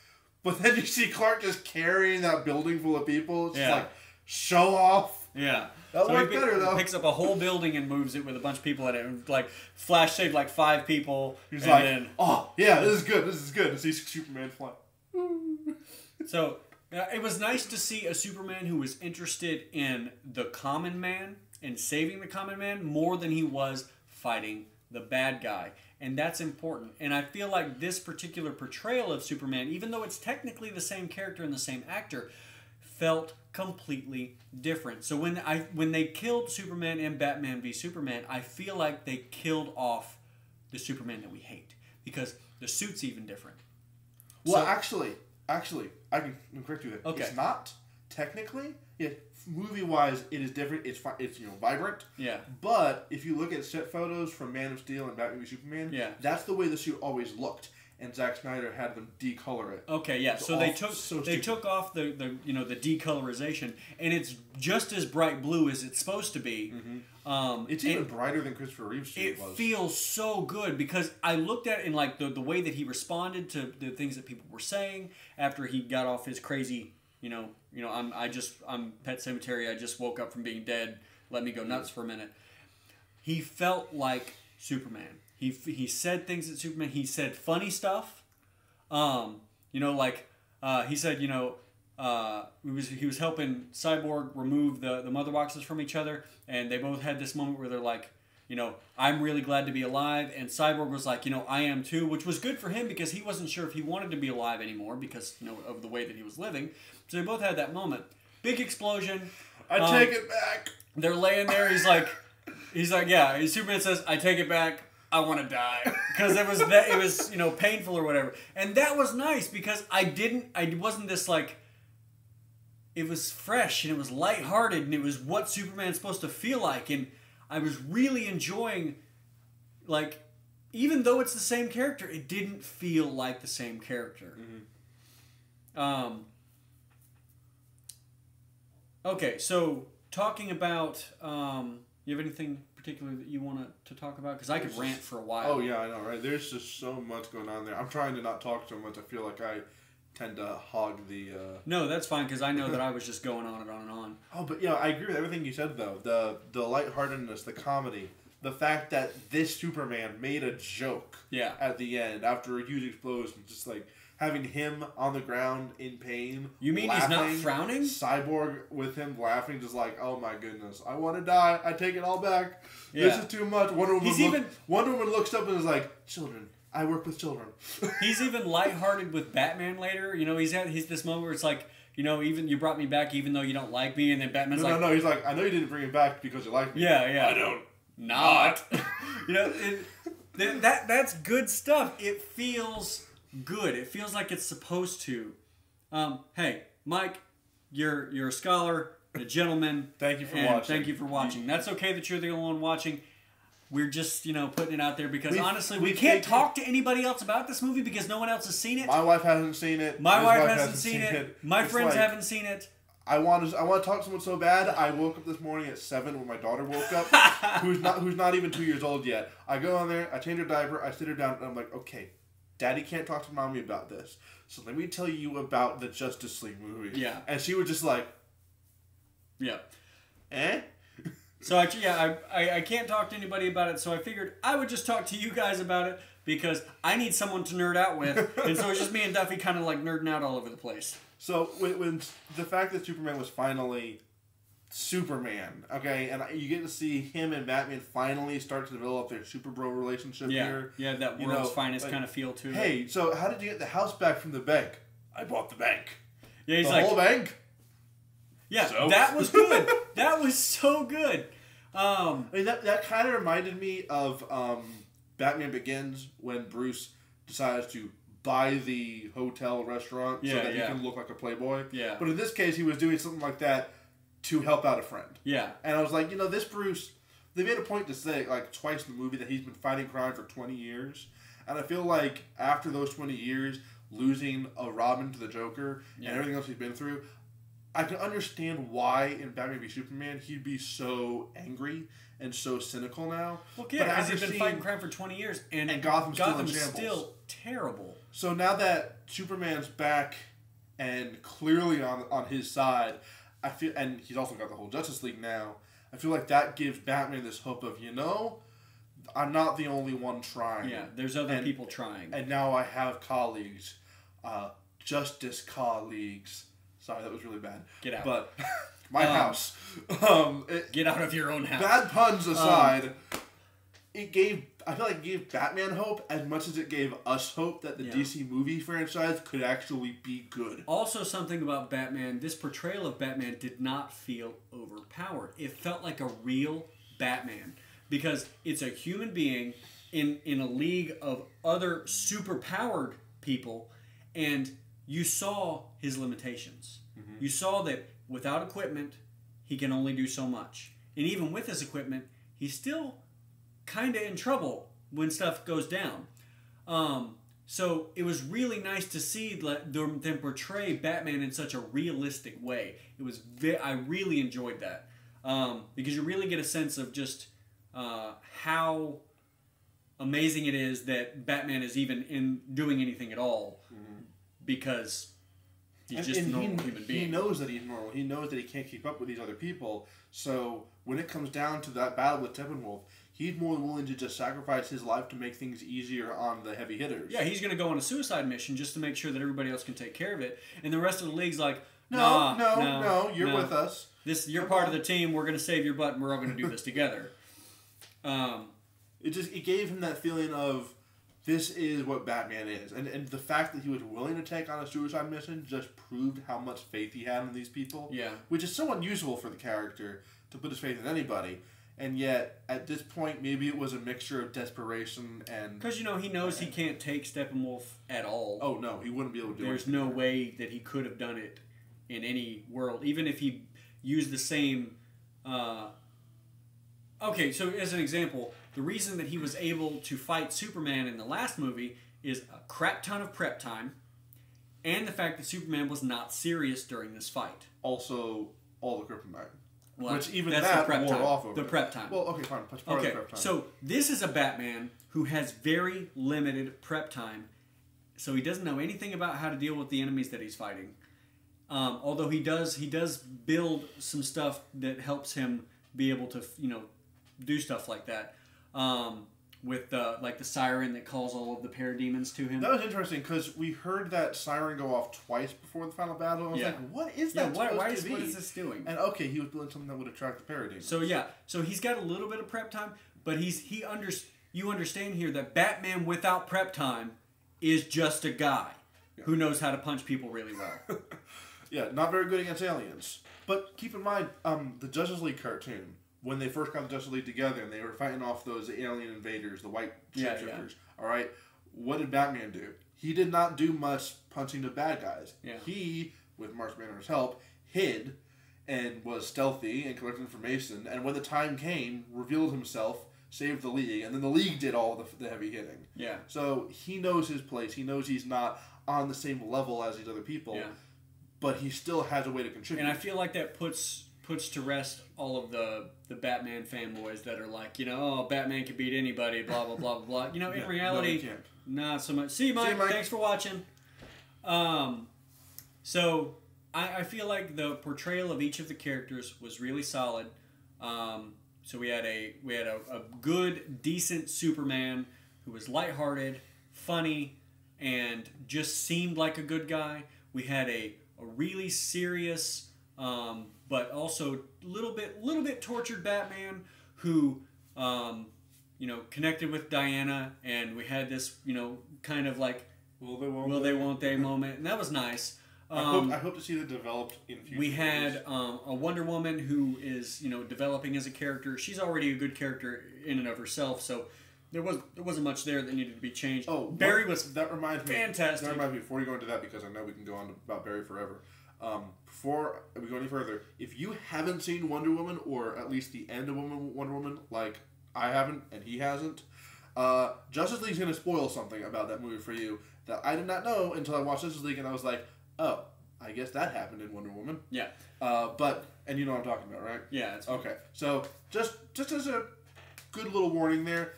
But then you see Clark just carrying that building full of people. It's just like, show off. Yeah. That worked better, though. Picks up a whole building and moves it with a bunch of people in it. And, like, Flash saved like 5 people. He's like, oh, yeah, this is good. This is good. And see Superman fly. So it was nice to see a Superman who was interested in the common man and saving the common man more than he was fighting the bad guy. And that's important. And I feel like this particular portrayal of Superman, even though it's technically the same character and the same actor, felt completely different. So when they killed Superman in Batman v Superman, I feel like they killed off the Superman that we hate. Because the suit's even different. Well, actually, I can correct you there. Okay. It's not technically. Movie-wise, it is different. It's vibrant. Yeah. But if you look at set photos from Man of Steel and Batman v Superman, that's the way the suit always looked. And Zack Snyder had them decolor it. Okay, yeah. So they took off the decolorization, and it's just as bright blue as it's supposed to be. Mm-hmm. It's even brighter than Christopher Reeve's suit was. It feels so good because I looked at it in like the way that he responded to the things that people were saying after he got off his crazy, I'm Pet Cemetery. I just woke up from being dead. Let me go nuts for a minute. He felt like Superman. He said things that Superman. He said funny stuff. He said, he was helping Cyborg remove the mother boxes from each other, and they both had this moment where they're like, I'm really glad to be alive, and Cyborg was like, I am too, which was good for him because he wasn't sure if he wanted to be alive anymore because of the way that he was living. So they both had that moment. Big explosion. I take it back. They're laying there. He's like, yeah. Superman says, I take it back. I want to die because it was painful or whatever, and that was nice because I wasn't this like. It was fresh and it was lighthearted and it was what Superman's supposed to feel like, and I was really enjoying, like, even though it's the same character, it didn't feel like the same character. Mm-hmm. Okay, so talking about, you have anything particular that you want to talk about? Because I could rant for a while. Oh yeah, I know, right? There's just so much going on there. I'm trying to not talk so much. I feel like I tend to hog the. No, that's fine because I know that I was just going on and on and on. Oh, but yeah, I agree with everything you said though. The lightheartedness, the comedy, the fact that this Superman made a joke. Yeah. At the end, after a huge explosion, just like having him on the ground in pain. You mean laughing, he's not frowning? Cyborg with him laughing, just like, oh my goodness, I want to die. I take it all back. Yeah. This is too much. Wonder Woman looks up and is like, children. I work with children. He's even lighthearted with Batman later. You know, he's this moment where it's like, you know, even you brought me back even though you don't like me, and then Batman's no. He's like, I know you didn't bring him back because you like me. Yeah. I don't. Not. You know, that's good stuff. It feels good. It feels like it's supposed to. Hey, Mike, you're a scholar, a gentleman. Thank you for watching. Thank you for watching. That's okay that you're the only one watching. We're just, putting it out there because honestly, we can't talk to anybody else about this movie because no one else has seen it. My wife hasn't seen it. My wife hasn't seen it. My friends haven't seen it. I want to talk to someone so bad. I woke up this morning at 7 when my daughter woke up, who's not even 2 years old yet. I go on there, I change her diaper, I sit her down, and I'm like, okay, Daddy can't talk to Mommy about this, so let me tell you about the Justice League movie. Yeah. And she was just like, yeah. Eh? So actually, yeah, I can't talk to anybody about it, so I figured I would just talk to you guys about it because I need someone to nerd out with, and so it's just me and Duffy kind of like nerding out all over the place. So when the fact that Superman was finally Superman, okay, and you get to see him and Batman finally start to develop their super bro relationship here. Yeah, that world's finest kind of feel to it. Hey, so how did you get the house back from the bank? I bought the bank. Yeah, he's the like, whole bank? Yeah, so? That was good. That was so good. I mean, that kind of reminded me of Batman Begins when Bruce decides to buy the hotel restaurant so that he can look like a playboy. Yeah. But in this case, he was doing something like that to help out a friend. Yeah. And I was like, this Bruce, they made a point to say like twice in the movie that he's been fighting crime for 20 years. And I feel like after those 20 years, losing a Robin to the Joker and everything else he's been through, I can understand why in Batman v Superman he'd be so angry and so cynical now. Well, yeah, because he's been fighting crime for 20 years, and Gotham's still terrible. So now that Superman's back and clearly on his side, I feel, and he's also got the whole Justice League now. I feel like that gives Batman this hope of, I'm not the only one trying. Yeah, there's other people trying, and now I have colleagues, justice colleagues. Sorry, that was really bad. Get out. But my house. Get out of your own house. Bad puns aside, I feel like it gave Batman hope as much as it gave us hope that the DC movie franchise could actually be good. Also, something about Batman, this portrayal of Batman did not feel overpowered. It felt like a real Batman because it's a human being in a league of other superpowered people, and you saw his limitations. Mm-hmm. You saw that without equipment, he can only do so much. And even with his equipment, he's still kind of in trouble when stuff goes down. So it was really nice to see them portray Batman in such a realistic way. It was I really enjoyed that because you really get a sense of just how amazing it is that Batman is even in doing anything at all. Mm-hmm. Because he's just a normal human being. He knows that he's normal. He knows that he can't keep up with these other people. So when it comes down to that battle with Steppenwolf, he's more than willing to just sacrifice his life to make things easier on the heavy hitters. Yeah, he's going to go on a suicide mission just to make sure that everybody else can take care of it. And the rest of the league's like, no, you're with us. You're part of the team. We're going to save your butt, and we're all going to do this together. It gave him that feeling of, this is what Batman is. And the fact that he was willing to take on a suicide mission just proved how much faith he had in these people. Yeah. Which is so unusual for the character to put his faith in anybody. And yet, at this point, maybe it was a mixture of desperation and... Because, he knows he can't take Steppenwolf at all. Oh, no. He wouldn't be able to do it. There's no way that he could have done it in any world. Even if he used the same... Okay, so as an example, the reason that he was able to fight Superman in the last movie is a crap ton of prep time and the fact that Superman was not serious during this fight. Also, all the kryptonite. Well, which even that's that the prep wore time. off over the prep time. Well, okay, fine. That's part of the prep time. So this is a Batman who has very limited prep time. So he doesn't know anything about how to deal with the enemies that he's fighting. Although he does build some stuff that helps him be able to, do stuff like that. With the siren that calls all of the parademons to him. That was interesting because we heard that siren go off twice before the final battle. And I was like, what is that supposed to be? What is this doing? And okay, he was building something that would attract the parademons. So he's got a little bit of prep time, but you understand here that Batman without prep time is just a guy who knows how to punch people really well. Yeah, not very good against aliens. But keep in mind, the Justice League cartoon, when they first got the Justice League together and they were fighting off those alien invaders, the white shapeshifters, all right, what did Batman do? He did not do much punching the bad guys. Yeah. He, with Mark Banner's help, hid and was stealthy and collected information, and when the time came, revealed himself, saved the League, and then the League did all the heavy hitting. Yeah. So he knows his place. He knows he's not on the same level as these other people. Yeah. But he still has a way to contribute. And I feel like that puts to rest all of the Batman fanboys that are like, oh, Batman can beat anybody, blah, blah, blah, blah, blah. In reality, not so much. See you, Mike. Thanks for watching. So I feel like the portrayal of each of the characters was really solid. So we had a good, decent Superman who was lighthearted, funny, and just seemed like a good guy. We had a really serious, but also little bit tortured Batman who, connected with Diana, and we had this, kind of like will they won't they moment, and that was nice. I hope to see that developed in future. We had a Wonder Woman who is, developing as a character. She's already a good character in and of herself, so there wasn't much there that needed to be changed. Oh, Barry was that reminds me. fantastic. That reminds me. Before you go into that, because I know we can go on about Barry forever. Before we go any further, if you haven't seen Wonder Woman, or at least the end of Wonder Woman, like I haven't and he hasn't, Justice League's going to spoil something about that movie for you that I did not know until I watched Justice League, and I was like, oh, I guess that happened in Wonder Woman. Yeah. And you know what I'm talking about, right? Yeah. That's okay. So just as a good little warning there,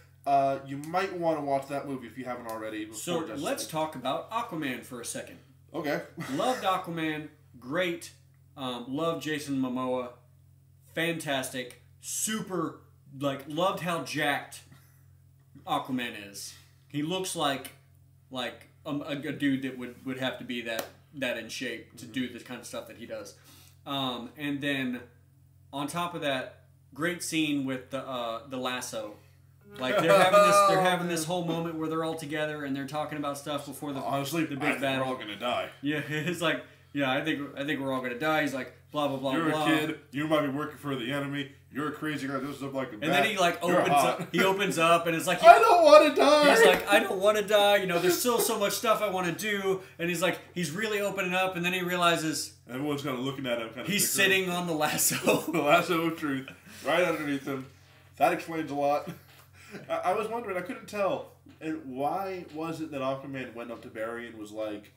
you might want to watch that movie if you haven't already. So let's talk about Aquaman for a second. Okay. Loved Aquaman. Great. Loved Jason Momoa. Fantastic. Super. Loved how jacked Aquaman is. He looks like a dude that would have to be that in shape to do this kind of stuff that he does. And then on top of that, great scene with the lasso. Like they're having this whole moment where they're all together and they're talking about stuff before the big battle. We're all gonna die. Yeah, it's like, yeah, I think we're all gonna die. He's like, blah blah blah. You're blah. a kid. You might be working for the enemy. You're a crazy guy. This stuff like a bat. And then he opens up and it's like, I don't want to die. He's like, I don't want to die. There's still so much stuff I want to do. And he's really opening up, and then he realizes everyone's kind of looking at him. He's sitting on the lasso. The lasso of truth, right underneath him. That explains a lot. I was wondering. I couldn't tell. And why was it that Aquaman went up to Barry and was like,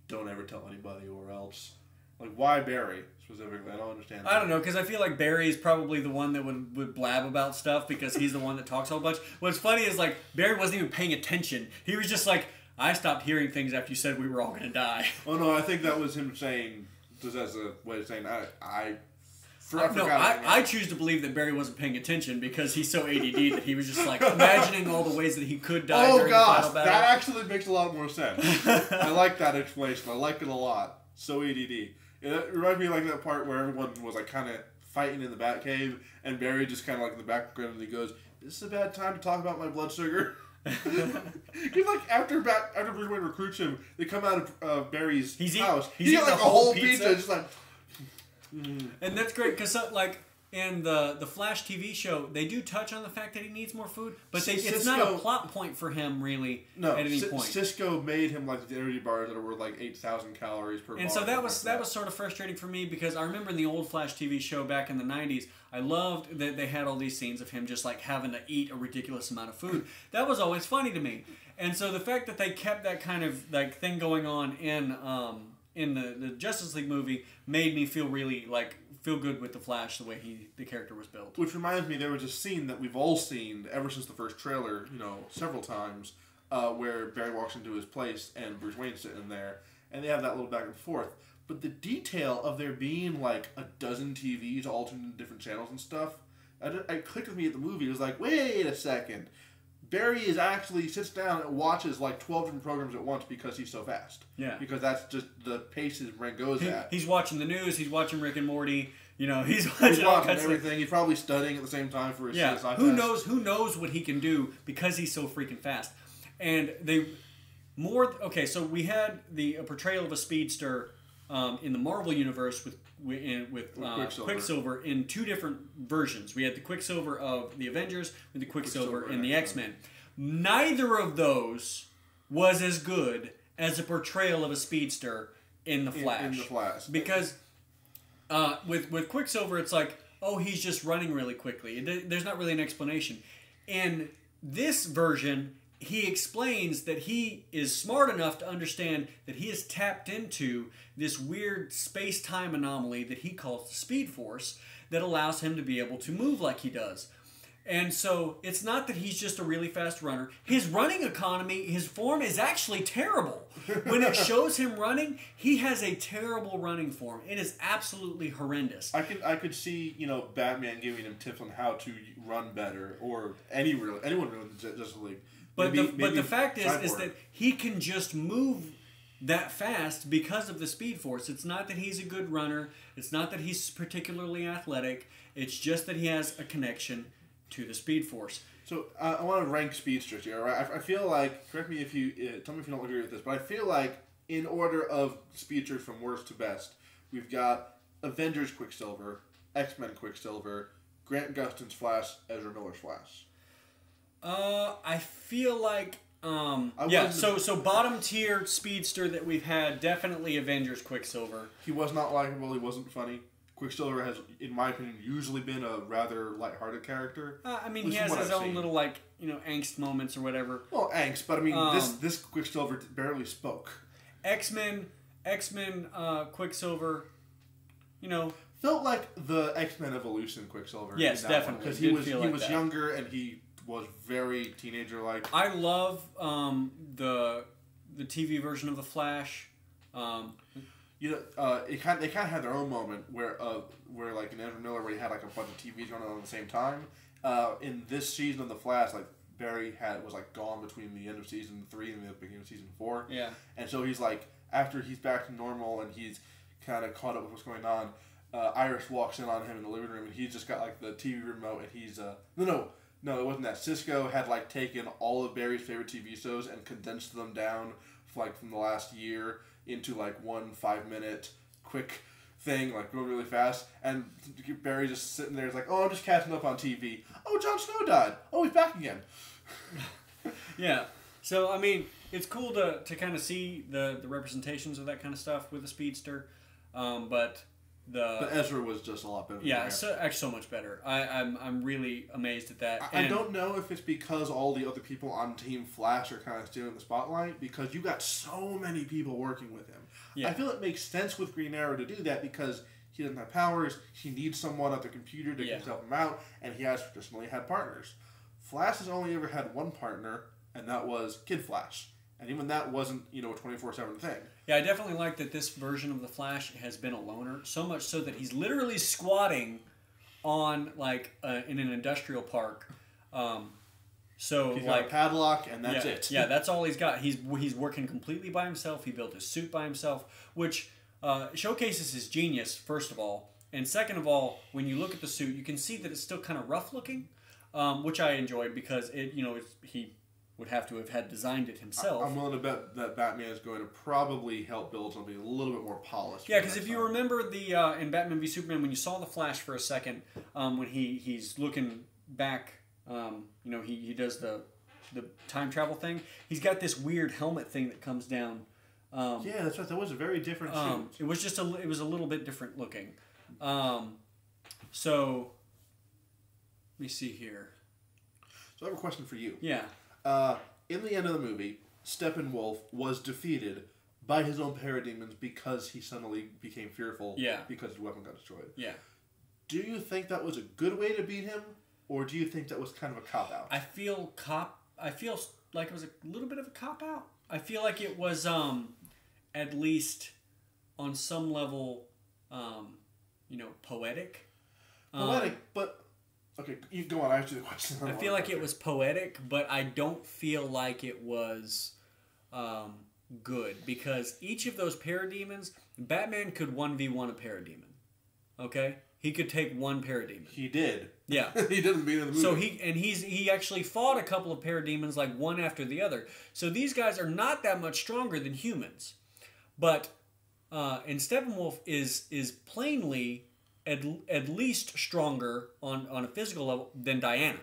don't ever tell anybody or else? Like, why Barry specifically? I don't understand that. I don't know, because I feel like Barry's probably the one that would blab about stuff because he's the one that talks a whole bunch. What's funny is, like, Barry wasn't even paying attention. He was just like, I stopped hearing things after you said we were all going to die. Oh, no, I think that was him saying, just as a way of saying, I choose to believe that Barry wasn't paying attention because he's so ADD that he was just like imagining all the ways that he could die during the final battle. That actually makes a lot more sense. I like that explanation. I like it a lot. So ADD. It reminds me of like that part where everyone was like kind of fighting in the Batcave, and Barry just kind of like in the background, and he goes, "Is this a bad time to talk about my blood sugar?" Because like after Bruce Wayne recruits him, they come out of Barry's house. He's got like a whole pizza, just like. And that's great because like in the Flash TV show, they do touch on the fact that he needs more food, but it's not a plot point for him really at any point. Cisco made him like the energy bars that were like 8,000 calories per bar. And so that was sort of frustrating for me because I remember in the old Flash TV show back in the 90s, I loved that they had all these scenes of him just like having to eat a ridiculous amount of food. That was always funny to me. And so the fact that they kept that kind of like thing going on in the Justice League movie made me feel really feel good with the Flash, the way the character was built. Which reminds me, there was a scene that we've all seen ever since the first trailer, several times, where Barry walks into his place and Bruce Wayne's sitting there, and they have that little back and forth. But the detail of there being like a dozen TVs all tuned into different channels and stuff, it clicked with me at the movie. It was like, wait a second. Barry sits down and watches like 12 different programs at once because he's so fast. Yeah. Because that's just the pace his brain goes at. He's watching the news. He's watching Rick and Morty. He's watching everything. He's probably studying at the same time for his CSI test. Who knows what he can do because he's so freaking fast. And so we had a portrayal of a speedster in the Marvel universe with Quicksilver in two different versions. We had the Quicksilver of the Avengers and the Quicksilver in the X-Men. Neither of those was as good as a portrayal of a speedster in the Flash. In the Flash. Because with Quicksilver, it's like, oh, he's just running really quickly. There's not really an explanation. In this version, he explains that he is smart enough to understand that he has tapped into this weird space-time anomaly that he calls the Speed Force that allows him to be able to move like he does. And so it's not that he's just a really fast runner. His running economy, his form is actually terrible. When it shows him running, he has a terrible running form. It is absolutely horrendous. I could see, Batman giving him tips on how to run better, or anyone really in Justice League. But the fact is that he can just move that fast because of the Speed Force. It's not that he's a good runner. It's not that he's particularly athletic. It's just that he has a connection to the Speed Force. So I want to rank speedsters here. Right? I feel like, correct me if you tell me if you don't agree with this, but I feel like in order of speedsters from worst to best, we've got Avengers Quicksilver, X-Men Quicksilver, Grant Gustin's Flash, Ezra Miller's Flash. I feel like so bottom tier speedster that we've had, definitely Avengers Quicksilver. He was not likable. He wasn't funny. Quicksilver has, in my opinion, usually been a rather lighthearted character. He has his own little angst moments or whatever. Well, angst, but this Quicksilver barely spoke. X-Men Quicksilver, felt like the X-Men Evolution Quicksilver. Yes, definitely. Because he was younger and he was very teenager-like. I love the TV version of the Flash. They kind of had their own moment where like in Ezra Miller, where he had like a bunch of TVs going on at the same time. In this season of the Flash, like Barry was gone between the end of season 3 and the beginning of season 4. Yeah. And so he's like, after he's back to normal and he's kind of caught up with what's going on, Iris walks in on him in the living room and he's just got like the TV remote and he's no, it wasn't that. Cisco had like taken all of Barry's favorite TV shows and condensed them down from the last year into like 1 5-minute quick thing, like going really fast. And Barry just sitting there, is like, oh, I'm just catching up on TV. Oh, Jon Snow died. Oh, he's back again. Yeah. So it's cool to kind of see the representations of that kind of stuff with the speedster, but Ezra was just a lot better. Yeah, actually so much better. I'm really amazed at that. I don't know if it's because all the other people on Team Flash are kind of stealing the spotlight, because you got so many people working with him. Yeah. I feel it makes sense with Green Arrow to do that because he doesn't have powers. He needs someone at the computer to help him out, and he has traditionally had partners. Flash has only ever had one partner, and that was Kid Flash. And even that wasn't, a 24/7 thing. Yeah, I definitely like that this version of the Flash has been a loner, so much so that he's literally squatting on in an industrial park. So he's got a padlock, and that's it. Yeah, that's all he's got. He's working completely by himself. He built his suit by himself, which showcases his genius, first of all, and second of all, when you look at the suit, you can see that it's still kind of rough looking, which I enjoyed because he would have to have had designed it himself. I'm willing to bet that Batman is going to probably help build something a little bit more polished. Yeah, because if you remember in Batman v Superman, when you saw the Flash for a second, when he's looking back, he does the time travel thing. He's got this weird helmet thing that comes down. Yeah, that's right. That was a very different suit. It was it was a little bit different looking. So let me see here. So I have a question for you. Yeah. In the end of the movie, Steppenwolf was defeated by his own parademons because he suddenly became fearful. Yeah. Because his weapon got destroyed. Yeah. Do you think that was a good way to beat him, or do you think that was kind of a cop out? I feel like it was a little bit of a cop out. I feel like it was at least on some level, poetic. Poetic, but okay, you go on. I asked you the question. I feel like it was poetic, but I don't feel like it was good because each of those parademons, Batman could 1v1 a parademon. Okay, he could take one parademon. He did. Yeah, he didn't beat in the movie. So he actually fought a couple of parademons like one after the other. So these guys are not that much stronger than humans, but and Steppenwolf is plainly at least stronger on a physical level than Diana.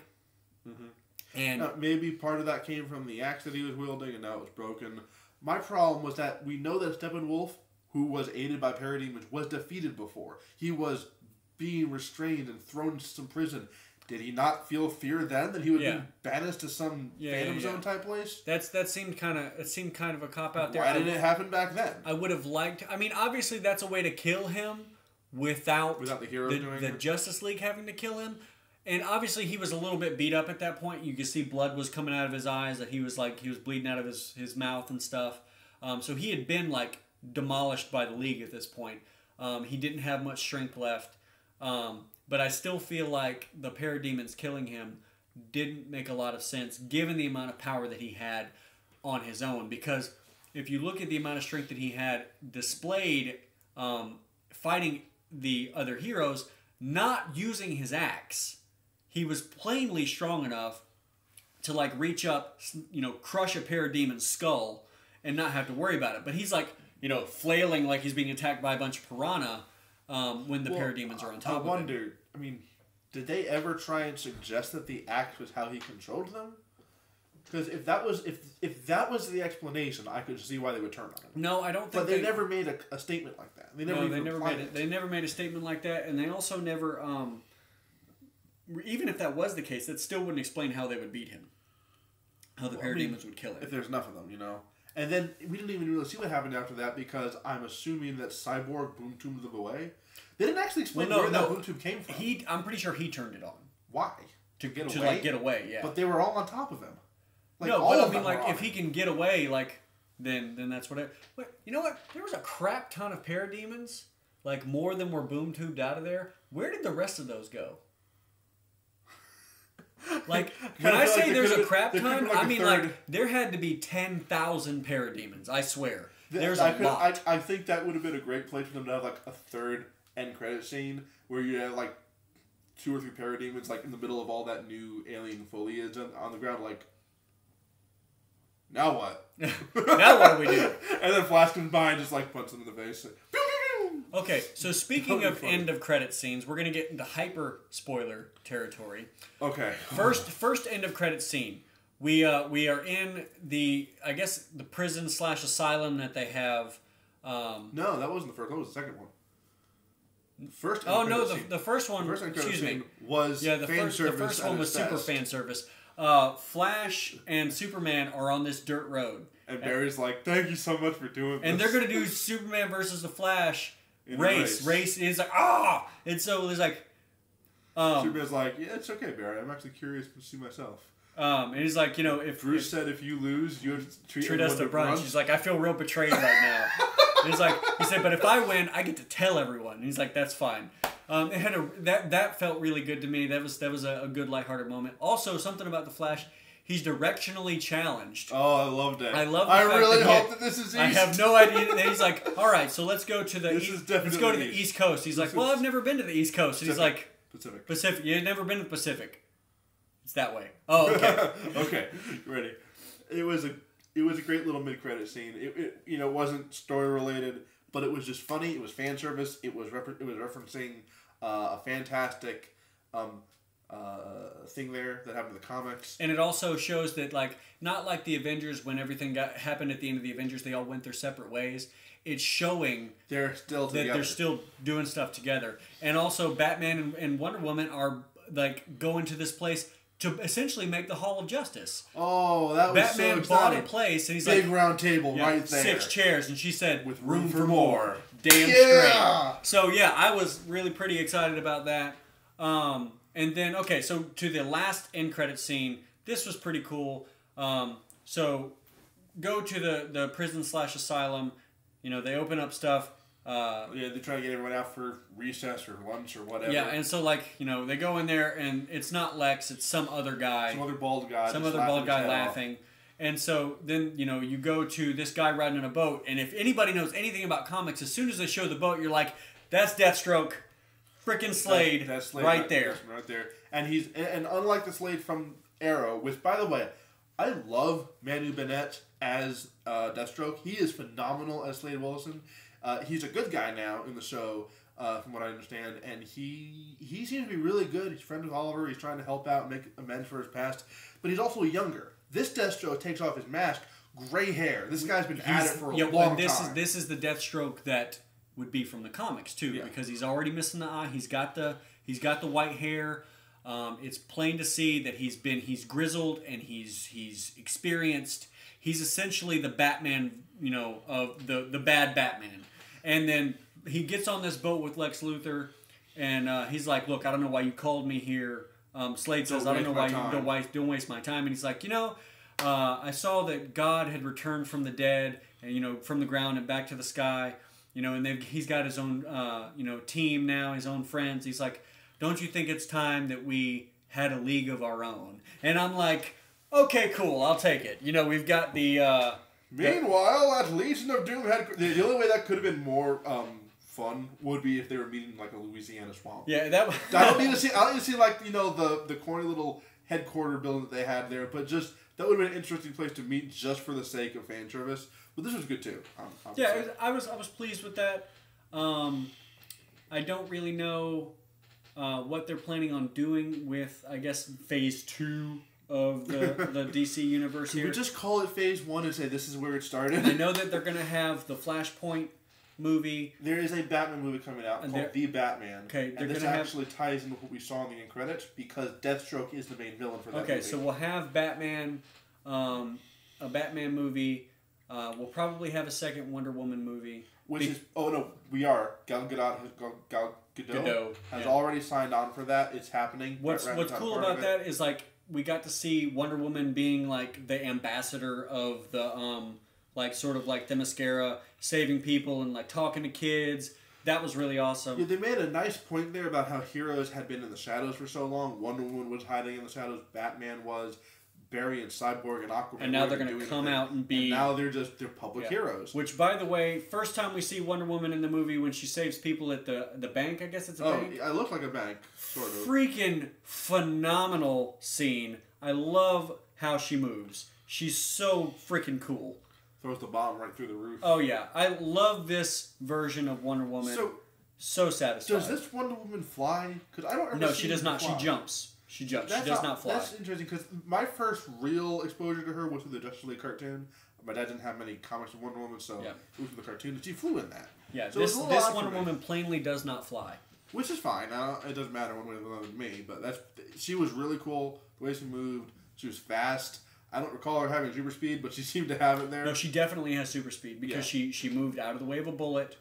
Mm-hmm. And now, maybe part of that came from the axe that he was wielding, and now it was broken. My problem was that we know that Steppenwolf, who was aided by parademons, was defeated before. He was being restrained and thrown into some prison. Did he not feel fear then that he would be banished to some Phantom Zone type place? That seemed kind of a cop out there. Why didn't it happen back then? I would have liked. I mean, obviously that's a way to kill him without the heroes doing the it? Justice League having to kill him. And obviously he was a little bit beat up at that point. You could see blood was coming out of his eyes. That he was bleeding out of his mouth and stuff. So he had been demolished by the League at this point. He didn't have much strength left. But I still feel like the parademons killing him didn't make a lot of sense given the amount of power that he had on his own. Because if you look at the amount of strength that he had displayed fighting the other heroes, not using his axe, he was plainly strong enough to reach up, crush a parademon's skull and not have to worry about it. But he's flailing like he's being attacked by a bunch of piranha when the parademons are on top of him. I wonder, did they ever try and suggest that the axe was how he controlled them? Because if that was the explanation, I could see why they would turn on him. No, I don't think. But they never made a statement like that. They never made a statement like that, and they also never. Even if that was the case, that still wouldn't explain how they would beat him. How the parademons would kill him. If there's enough of them, And then we didn't even really see what happened after that because I'm assuming that Cyborg boom tubed them away. They didn't actually explain where that boom tube came from. I'm pretty sure he turned it on. Why? To get away? To get away, yeah. But they were all on top of him. If he can get away, then that's what it... But you know what? There was a crap ton of parademons, more than were boom tubed out of there. Where did the rest of those go? When I say there's a crap ton, I mean there had to be 10,000 parademons. I swear. There's a lot. I think that would have been a great place for them to have a third end credit scene where you have 2 or 3 parademons in the middle of all that new alien foliage on the ground. Now what? Now what do we do? And then Flash comes by and just punches them in the face. Okay, so speaking of end of credit scenes, we're gonna get into hyper spoiler territory. Okay. First end of credit scene. We are in the prison / asylum that they have. No, that wasn't the first. That was the second one. The first one. Excuse me. Was the first one was super fan service. Flash and Superman are on this dirt road. And Barry's like, "Thank you so much for doing this." And they're gonna do Superman versus the Flash race. Race is and so it's Superman's like, "Yeah, it's okay, Barry. I'm actually curious to see myself." And he's like, if Bruce said if you lose, you have to treat us to brunch. He's like, I feel real betrayed right now. He said, but if I win, I get to tell everyone. And he's like, that's fine. It had that felt really good to me. That was a good lighthearted moment. Also, something about the Flash. He's directionally challenged. Oh, I loved it. I really hope that this is East. I have no idea. Then he's like, all right, so let's go to the East Coast. He's like, well, I've never been to the East Coast. And he's like, Pacific. You've never been to the Pacific. It's that way. Oh, okay. Okay, ready. It was a great little mid-credit scene. It wasn't story related, but it was just funny. It was fan service. It was referencing a fantastic thing there that happened in the comics. And it also shows that not like the Avengers when everything happened at the end of the Avengers, they all went their separate ways. It's showing they're still together. That they're still doing stuff together. And also Batman and Wonder Woman are going to this place to essentially make the Hall of Justice. Oh, that was Batman so bought a exciting. place, and he's Big like, round table right there. 6 chairs, and she said, With room for more. Damn straight. So yeah, I was really pretty excited about that. And then, okay, so to the last end credit scene, this was pretty cool. So go to the prison/asylum. You know, they open up stuff. Yeah, they try to get everyone out for recess or lunch or whatever. Yeah, and so like, you know, they go in there and it's not Lex, it's some other guy. Some other bald guy. Some other bald guy laughing. And so then, you know, you go to this guy riding on a boat, and if anybody knows anything about comics, as soon as they show the boat, you're like, that's Deathstroke, freaking Slade, that's Slade right there. Right there. And and unlike the Slade from Arrow, which, by the way, I love Manu Bennett as Deathstroke. He is phenomenal as Slade Wilson. He's a good guy now in the show, from what I understand, and he seems to be really good. He's friends with Oliver. He's trying to help out and make amends for his past, but he's also younger. This Deathstroke takes off his mask, gray hair. This guy's been at it for a long time. This is the Deathstroke that would be from the comics too, because he's already missing the eye. He's got the white hair. It's plain to see that he's grizzled and he's experienced. He's essentially the Batman, you know, of the bad Batman. And then he gets on this boat with Lex Luthor, and he's like, "Look, I don't know why you called me here." Slade says, "I don't know why you don't waste my time." And he's like, "You know, I saw that God had returned from the dead, and you know, from the ground and back to the sky. You know, and he's got his own you know, team now, his own friends. He's like, don't you think it's time that we had a league of our own?" And I'm like, okay, cool, I'll take it. You know, we've got the. Meanwhile, at Legion of Doom had the only way that could have been more fun would be if they were meeting like a Louisiana swamp. Yeah, that. I don't need to see like, you know, the corny little headquarter building that they had there, but just that would have been an interesting place to meet just for the sake of fan service. But this was good too. I was pleased with that. I don't really know what they're planning on doing with, I guess, Phase 2 of the DC universe here. Could we just call it Phase 1 and say this is where it started? I know that they're going to have the Flashpoint movie. There is a Batman movie coming out called The Batman. Okay, and this actually ties into what we saw in the end credits because Deathstroke is the main villain for that movie. Okay, so we'll have Batman, a Batman movie. We'll probably have a second Wonder Woman movie. We are. Gal Gadot has already signed on for that. It's happening. What's cool about that is like we got to see Wonder Woman being like the ambassador of the like sort of like Themyscira, saving people and like talking to kids. That was really awesome. Yeah, they made a nice point there about how heroes had been in the shadows for so long. Wonder Woman was hiding in the shadows. Batman was. Barry and Cyborg and Aquaman. And now they're going to come out and be... And now they're public heroes. Which, by the way, first time we see Wonder Woman in the movie when she saves people at the bank, I guess it's a bank. Oh, it looks like a bank, sort of. Freaking phenomenal scene. I love how she moves. She's so freaking cool. Throws the bomb right through the roof. Oh, yeah. I love this version of Wonder Woman. So satisfying. Does this Wonder Woman fly? Because I don't ever No, she does not. She jumps. She jumps. She does not fly. That's interesting because my first real exposure to her was through the Justice League cartoon. My dad didn't have many comics of Wonder Woman, so it was from the cartoon. And she flew in that. Yeah, so this Wonder Woman plainly does not fly. Which is fine. It doesn't matter one way or the other to me. But she was really cool. The way she moved. She was fast. I don't recall her having super speed, but she seemed to have it there. No, she definitely has super speed because she moved out of the way of a bullet.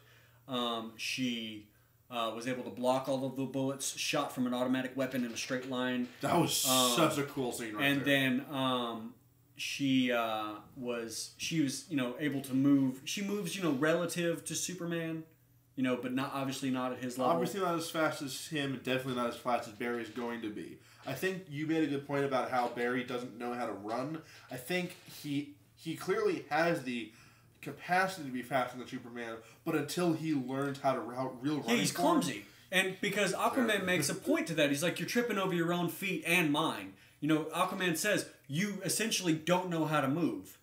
She... was able to block all of the bullets shot from an automatic weapon in a straight line. That was such a cool scene right there. And then she was able to move. She moves, relative to Superman, but not obviously not at his level. Obviously not as fast as him, and definitely not as fast as Barry's going to be. I think you made a good point about how Barry doesn't know how to run. I think he clearly has the capacity to be faster than Superman, but until he learns how to route real running, he's clumsy. And because Aquaman makes a point to that, he's like, you're tripping over your own feet and mine. Aquaman says you essentially don't know how to move.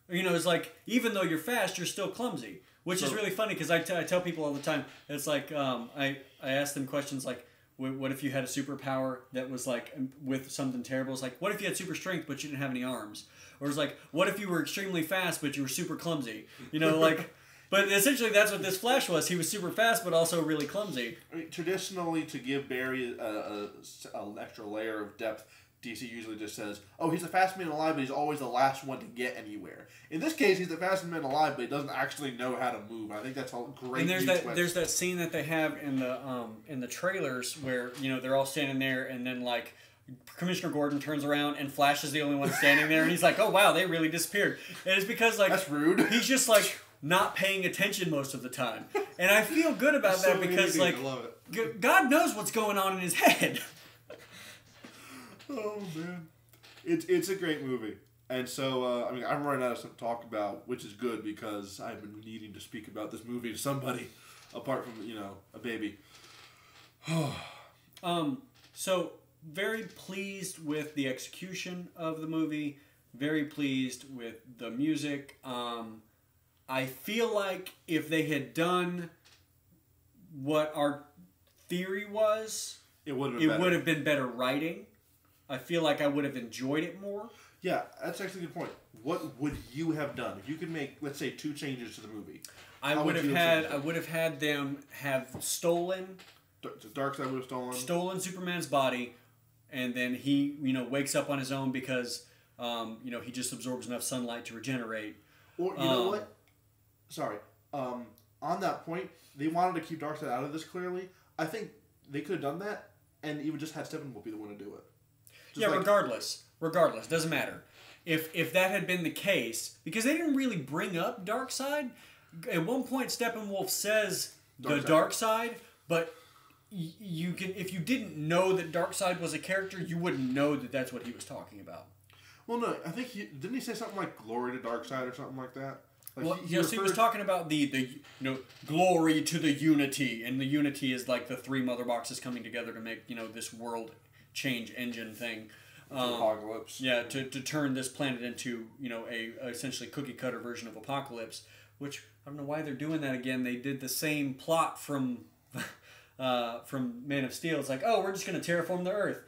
It's like even though you're fast, you're still clumsy, which is really funny because I tell people all the time. It's like I ask them questions like, what if you had a superpower that was like with something terrible? It's like, what if you had super strength but you didn't have any arms? Or it's like, what if you were extremely fast but you were super clumsy? But essentially that's what this Flash was. He was super fast but also really clumsy. Traditionally, to give Barry an extra layer of depth, DC usually just says, "Oh, he's the fastest man alive, but he's always the last one to get anywhere." In this case, he's the fastest man alive, but he doesn't actually know how to move. I think that's a great. And there's that scene that they have in the trailers where they're all standing there, and then like Commissioner Gordon turns around and Flash is the only one standing there, and he's like, "Oh wow, they really disappeared." And it's because like that's rude. He's just like not paying attention most of the time, and I feel good about that because like God knows what's going on in his head. Oh man, it's a great movie, and so I mean I'm running out of stuff to talk about, which is good because I've been needing to speak about this movie to somebody, apart from a baby. So very pleased with the execution of the movie. Very pleased with the music. I feel like if they had done what our theory was, it would have been better writing. I feel like I would have enjoyed it more. Yeah, that's actually a good point. What would you have done if you could make, let's say, 2 changes to the movie? I would have had them have stolen. Darkseid would have stolen Superman's body, and then he wakes up on his own because he just absorbs enough sunlight to regenerate. Or you know what? Sorry. On that point, they wanted to keep Darkseid out of this. Clearly, I think they could have done that, and even just had Steppenwolf be the one to do it. Yeah, regardless, doesn't matter. If that had been the case, because they didn't really bring up Darkseid. At one point, Steppenwolf says the dark side, but you can, if you didn't know that Darkseid was a character, you wouldn't know that that's what he was talking about. Well, no, I think didn't he say something like "glory to Darkseid" or something like that? Like well, he was talking about the glory to the unity, and the unity is like the 3 mother boxes coming together to make this world change engine thing. Apocalypse. Yeah, to turn this planet into a essentially cookie cutter version of Apocalypse, which I don't know why they're doing that again. They did the same plot from Man of Steel. It's like, oh, we're just going to terraform the Earth.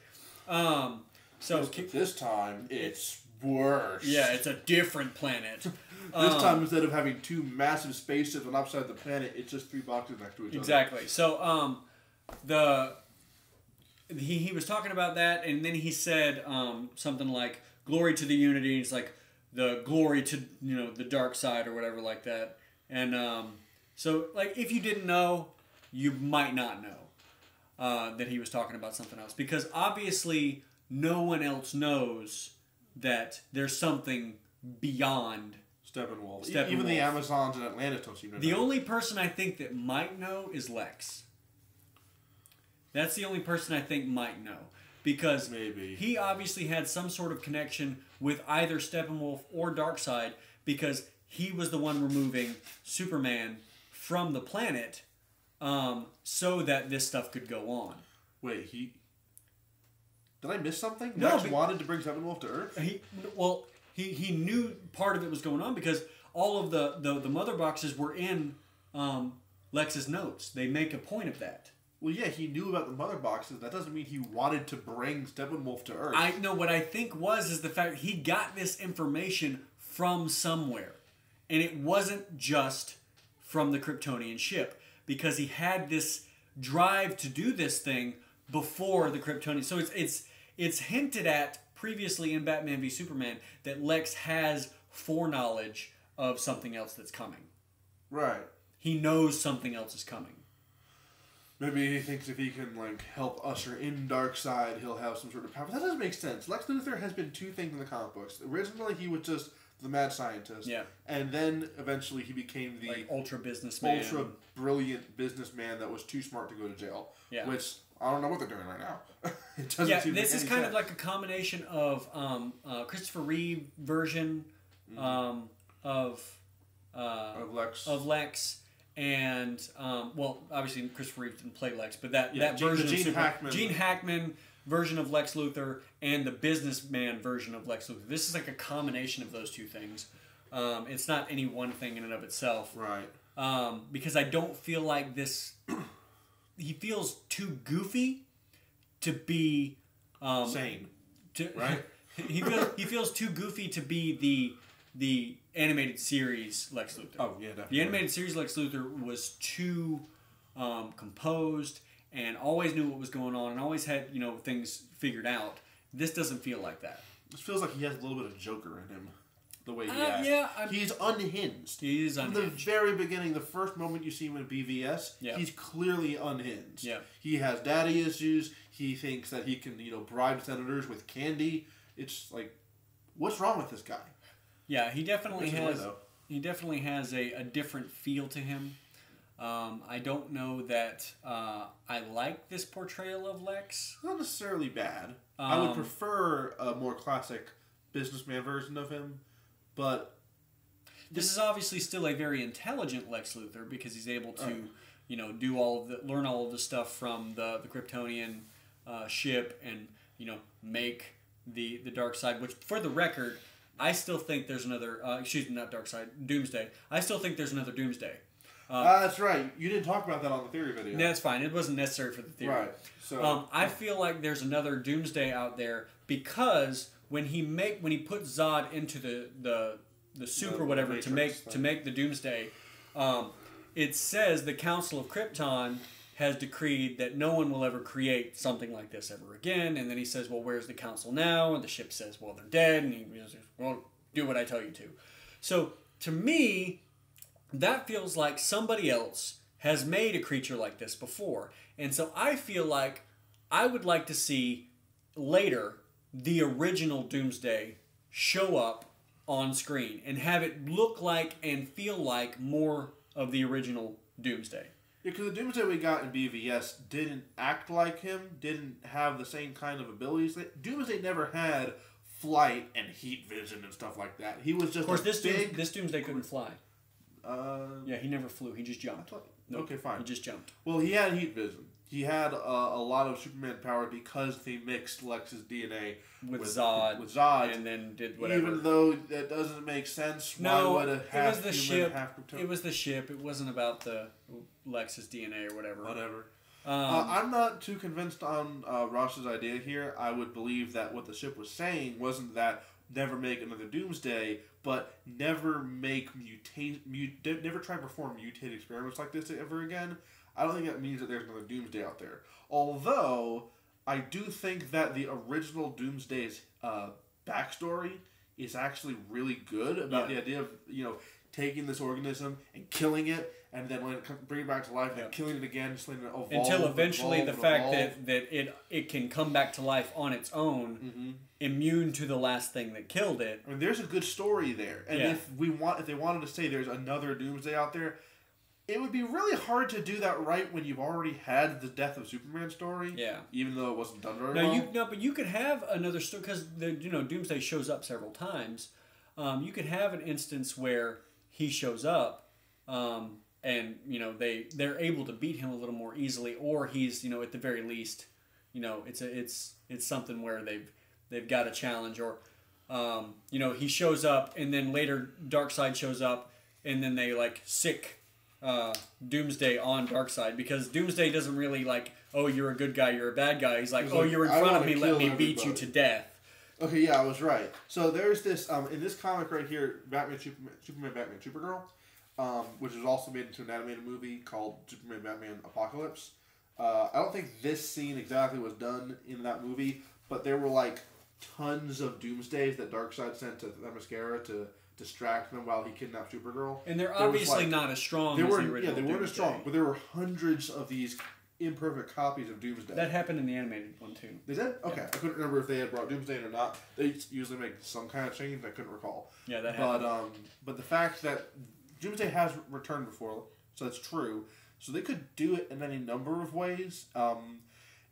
So this time it's worse. Yeah, it's a different planet. This time, instead of having 2 massive spaceships on opposite the planet, it's just 3 boxes next to each other. Exactly. So he was talking about that, and then he said something like "glory to the unity." And it's like the glory to the dark side or whatever like that. And so like if you didn't know, you might not know that he was talking about something else, because obviously no one else knows that there's something beyond Steppenwolf. Even the Amazons in Atlantis don't seem to know. The only person I think that might know is Lex. That's the only person I think might know. Because maybe he obviously had some sort of connection with either Steppenwolf or Darkseid, because he was the one removing Superman from the planet so that this stuff could go on. Wait, did I miss something? No, Lex wanted to bring Steppenwolf to Earth? He knew part of it was going on because all of the mother boxes were in Lex's notes. They make a point of that. Well, yeah, he knew about the mother boxes. That doesn't mean he wanted to bring Steppenwolf to Earth. I know what I think is the fact he got this information from somewhere. And it wasn't just from the Kryptonian ship, because he had this drive to do this thing before the Kryptonian. So it's hinted at previously in Batman v Superman that Lex has foreknowledge of something else that's coming. Right. He knows something else is coming. Maybe he thinks if he can help usher in Darkseid, he'll have some sort of power. That doesn't make sense. Lex Luthor has been 2 things in the comic books. Originally, he was just the mad scientist. Yeah. And then eventually he became the ultra businessman. Ultra brilliant businessman that was too smart to go to jail. Yeah. Which I don't know what they're doing right now. It doesn't seem this is any kind sense. of like a combination of Christopher Reeve version of Lex. And obviously Christopher Reeve didn't play Lex, but that version of Gene Hackman version of Lex Luthor and the businessman version of Lex Luthor. This is like a combination of those 2 things. It's not any one thing in and of itself, right? Because I don't feel like this. He feels too goofy to be sane, right? he feels too goofy to be the animated series Lex Luthor. Oh, yeah, definitely. The animated series Lex Luthor was too composed and always knew what was going on and always had things figured out. This doesn't feel like that. This feels like he has a little bit of Joker in him. The way he acts. Yeah, he's unhinged. He is unhinged. From the very beginning, the first moment you see him in BVS, he's clearly unhinged. Yeah. He has daddy issues. He thinks that he can, bribe senators with candy. It's like, what's wrong with this guy? Yeah, he definitely has a different feel to him. I don't know that I like this portrayal of Lex. Not necessarily bad. I would prefer a more classic businessman version of him, but this is obviously still a very intelligent Lex Luthor because he's able to, do learn all of the stuff from the Kryptonian ship and make the dark side. Which, for the record, I still think there's another. Not dark side, Doomsday. I still think there's another Doomsday. That's right. You didn't talk about that on the theory video. That's fine. It wasn't necessary for the theory. Right. So I feel like there's another Doomsday out there because when he put Zod into the soup or whatever to make the Doomsday, it says the Council of Krypton has decreed that no one will ever create something like this ever again. And then he says, well, where's the council now? And the ship says, well, they're dead. And he says, well, do what I tell you to. So to me, that feels like somebody else has made a creature like this before. And so I feel like I would like to see later the original Doomsday show up on screen and have it look like and feel like more of the original Doomsday. Yeah, because the Doomsday we got in BVS didn't act like him, didn't have the same kind of abilities. Doomsday never had flight and heat vision and stuff like that. He was just of course, this Doomsday couldn't fly. Yeah, he never flew. He just jumped. Nope. Okay, fine. He just jumped. Well, he had heat vision. He had a lot of Superman power because they mixed Lex's DNA with Zod, and then did whatever. Even though that doesn't make sense, no, why would a half it was the human, ship. half Krypton? It was the ship. It wasn't about the Lex's DNA or whatever. Whatever. I'm not too convinced on Ross's idea here. I would believe that what the ship was saying wasn't that never make another Doomsday, but never never try and perform mutated experiments like this ever again. I don't think that means that there's another Doomsday out there. Although, I do think that the original Doomsday's backstory is actually really good about the idea of, taking this organism and killing it, and then when it bring it back to life and killing it again, just letting it evolve. Until eventually the fact that it can come back to life on its own, immune to the last thing that killed it. I mean, there's a good story there. And if they wanted to say there's another Doomsday out there, it would be really hard to do that right when you've already had the Death of Superman story. Yeah. Even though it wasn't done very well. But you could have another story because Doomsday shows up several times. You could have an instance where he shows up, and they're able to beat him a little more easily, or he's at the very least, it's something where they've got a challenge, or he shows up and then later Darkseid shows up and then they sick Doomsday on Darkseid because Doomsday doesn't really oh, you're a good guy, you're a bad guy. He's like, oh, you're in front of me, let me beat you to death. Okay, yeah, I was right. So there's this in this comic right here, Superman, Batman, Supergirl, which was also made into an animated movie called Superman, Batman, Apocalypse. I don't think this scene exactly was done in that movie, but there were tons of Doomsdays that Darkseid sent to Themyscira to distract them while he kidnapped Supergirl. And they're obviously not as strong as the original they weren't Doomsday. as strong, but there were hundreds of these imperfect copies of Doomsday. That happened in the animated one too. They did? Okay. Yeah. I couldn't remember if they had brought Doomsday in or not. They usually make some kind of change. I couldn't recall. Yeah, that happened. But the fact that Doomsday has returned before, so that's true. So they could do it in any number of ways.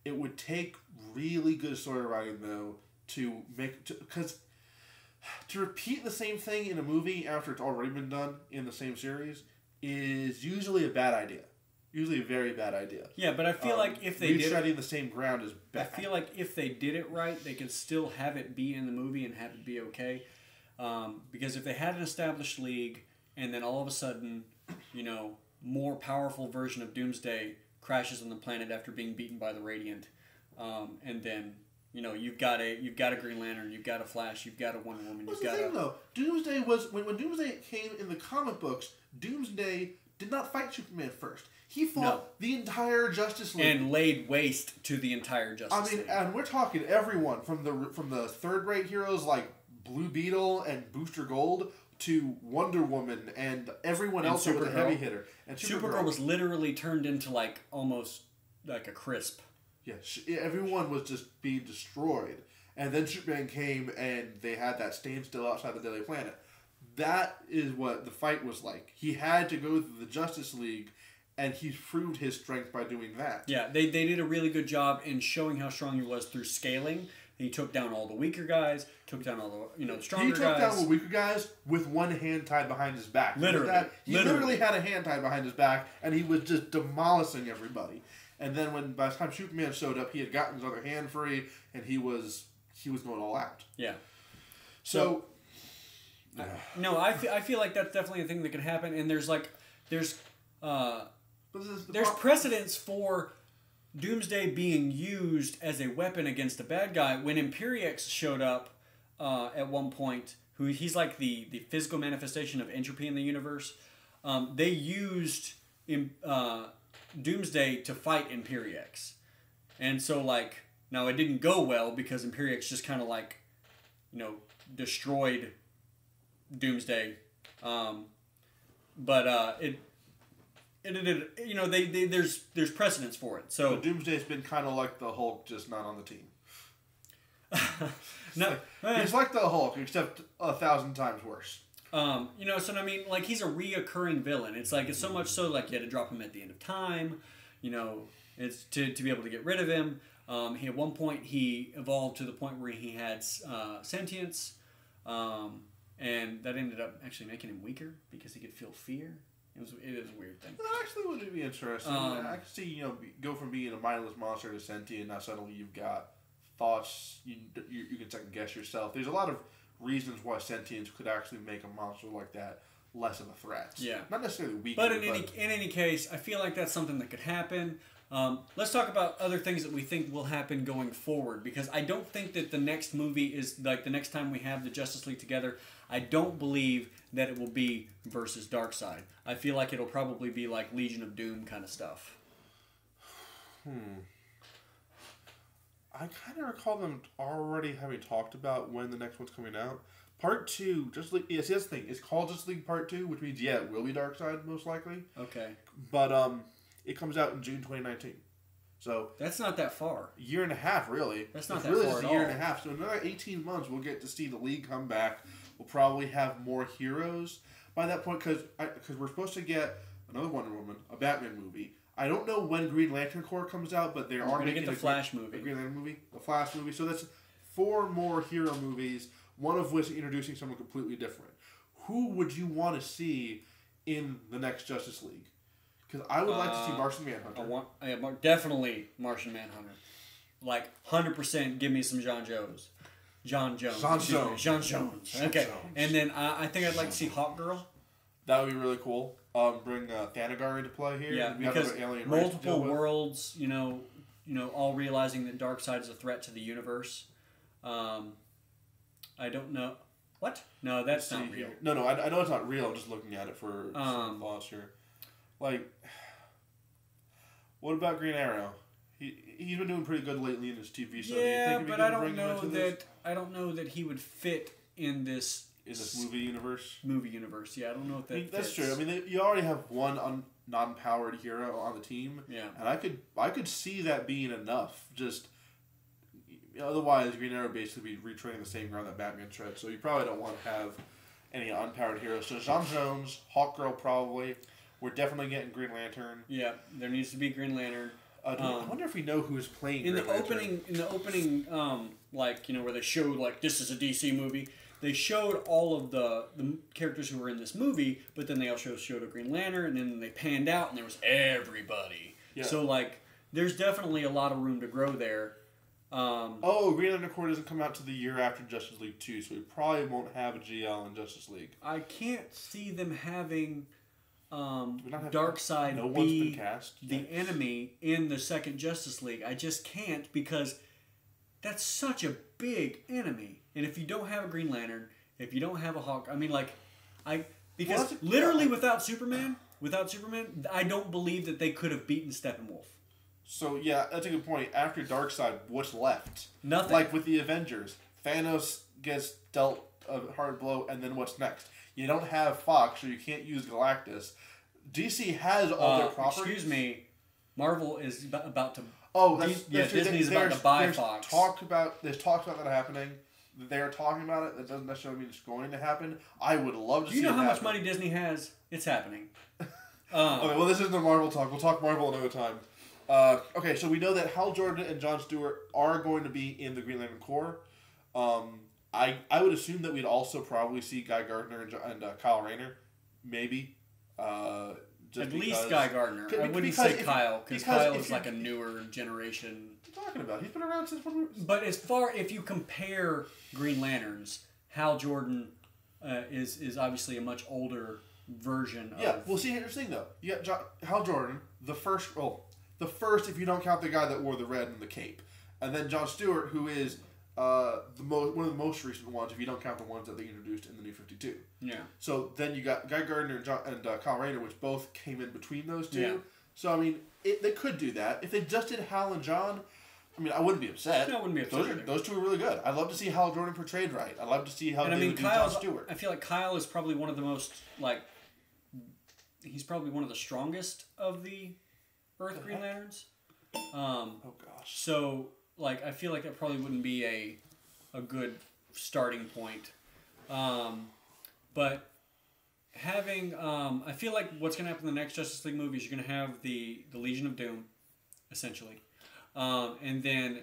It would take really good story writing though to repeat the same thing in a movie after it's already been done in the same series is usually a bad idea. Usually a very bad idea. Yeah, but I feel like if they retreading the same ground is bad. I feel like if they did it right, they could still have it be in the movie and have it be okay. Because if they had an established league and then all of a sudden, more powerful version of Doomsday crashes on the planet after being beaten by the Radiant, and then you've got a Green Lantern, you've got a Flash, you've got a Wonder Woman. What's the thing though? Doomsday was when Doomsday came in the comic books. Doomsday did not fight Superman first. He fought No. the entire Justice League And laid waste to the entire Justice League. and we're talking everyone from the third-rate heroes like Blue Beetle and Booster Gold to Wonder Woman and everyone else who was a heavy hitter. And Supergirl was literally turned into like almost like a crisp. Yeah, everyone was just being destroyed. And then Superman came and they had that standstill outside the Daily Planet. That is what the fight was like. He had to go through the Justice League, and he proved his strength by doing that. Yeah, they did a really good job in showing how strong he was through scaling. He took down all the weaker guys, took down all the stronger guys. He took down the weaker guys with one hand tied behind his back. Literally. He literally had a hand tied behind his back, and he was just demolishing everybody. And then by the time Superman showed up, he had gotten his other hand free, and he was going all out. Yeah. So no, I feel like that's definitely a thing that could happen, and there's precedence for Doomsday being used as a weapon against a bad guy. When Imperiex showed up at one point, he's like the physical manifestation of entropy in the universe, they used Doomsday to fight Imperiex. And so, like, now it didn't go well because Imperiex just kind of, like, destroyed Doomsday. But there's precedence for it. So Doomsday's been kind of like the Hulk, just not on the team. No, he's like the Hulk, except 1,000 times worse. So I mean, like, he's a reoccurring villain. It's like, it's so much so, like, you had to drop him at the end of time. It's to be able to get rid of him. At one point he evolved to the point where he had sentience, and that ended up actually making him weaker because he could feel fear. It was a weird thing. That actually would be interesting. I could see go from being a mindless monster to sentient. Now suddenly you've got thoughts. You can second guess yourself. There's a lot of reasons why sentience could actually make a monster like that less of a threat. Yeah, not necessarily weaker. But in any case, I feel like that's something that could happen. Let's talk about other things that we think will happen going forward, because I don't think that the next movie is like the next time we have the Justice League together. I don't believe that it will be versus Darkseid. I feel like it'll probably be like Legion of Doom kind of stuff. I kind of recall them already having talked about when the next one's coming out. Part 2, Justice League. Yes, that's the thing. It's called Justice League Part 2, which means it will be Darkseid most likely. Okay. But it comes out in June 2019. So that's not that far. A year and a half, really. That's not it's that really far just at a year all. and a half. So in another 18 months, we'll get to see the League come back. We'll probably have more heroes by that point, because we're supposed to get another Wonder Woman, a Batman movie. I don't know when Green Lantern Corps comes out, but they are making the Flash movie. A Green Lantern movie, the Flash movie. So that's 4 more hero movies, one of which introducing someone completely different. Who would you want to see in the next Justice League? Because I would like to see Martian Manhunter. Definitely Martian Manhunter. Like, 100% give me some John Jones. Okay. And then I think I'd like to see Hawkgirl. That would be really cool. Bring Thanagar into play here. Yeah, because multiple worlds, all realizing that Darkseid is a threat to the universe. I don't know. What? No, that's not real. No, I know it's not real. I'm just looking at it for some thoughts here. Like, what about Green Arrow? He's been doing pretty good lately in his TV show. Yeah, but I don't know that he would fit in this movie universe. Yeah, I don't know if that. That's true. I mean, you already have one non-powered hero on the team. Yeah, and I could see that being enough. Just otherwise, Green Arrow basically be retreading the same ground that Batman treads. So you probably don't want to have any unpowered heroes. So John Jones, Hawkgirl probably. We're definitely getting Green Lantern. Yeah, there needs to be Green Lantern. I wonder if we know who's playing in the opening. In the opening, where they showed like this is a DC movie. They showed all of the characters who were in this movie, but then they also showed a Green Lantern, and then they panned out, and there was everybody. Yeah. So like, there's definitely a lot of room to grow there. Green Lantern Corps doesn't come out to the year after Justice League 2, so we probably won't have a GL in Justice League. I can't see them having Darkseid be the enemy in the second Justice League. I just can't, because that's such a big enemy. And if you don't have a Green Lantern, if you don't have a Hawk, I mean, like, because literally without Superman, without Superman, I don't believe that they could have beaten Steppenwolf. So yeah, that's a good point. After Darkseid, what's left? Nothing. Like with the Avengers, Thanos gets dealt a hard blow, and then what's next? You don't have Fox, so you can't use Galactus. DC has all their properties. Excuse me, Marvel is about to. Oh, Disney's about to buy Fox. There's talks about that happening. They're talking about it. That doesn't necessarily mean it's going to happen. I would love to see it happen. You know how much money Disney has? It's happening. Okay, well, this isn't the Marvel talk. We'll talk Marvel another time. Okay, so we know that Hal Jordan and Jon Stewart are going to be in the Green Lantern Corps. I would assume that we'd also probably see Guy Gardner and Kyle Rayner. Maybe. At least Guy Gardner. I wouldn't say Kyle, because Kyle is like a newer generation. What are you talking about? He's been around since when? But if you compare Green Lanterns, Hal Jordan is obviously a much older version of... Yeah, well, see, here's the thing, though. You got Hal Jordan, the first if you don't count the guy that wore the red and the cape. And then Jon Stewart, who is one of the most recent ones, if you don't count the ones that they introduced in the New 52. Yeah. So then you got Guy Gardner and Kyle Rayner, which both came in between those two. Yeah. So, I mean, they could do that. If they just did Hal and John, I mean, I wouldn't be upset. No, I wouldn't be upset. Those two are really good. I'd love to see Hal Jordan portrayed right. I'd love to see how they would do Jon Stewart. I feel like Kyle is probably one of the most, he's probably one of the strongest of the Earth Green Lanterns. Oh, gosh. So, I feel like that probably wouldn't be a good starting point. But having, I feel like what's going to happen in the next Justice League movie is you're going to have the Legion of Doom, essentially. And then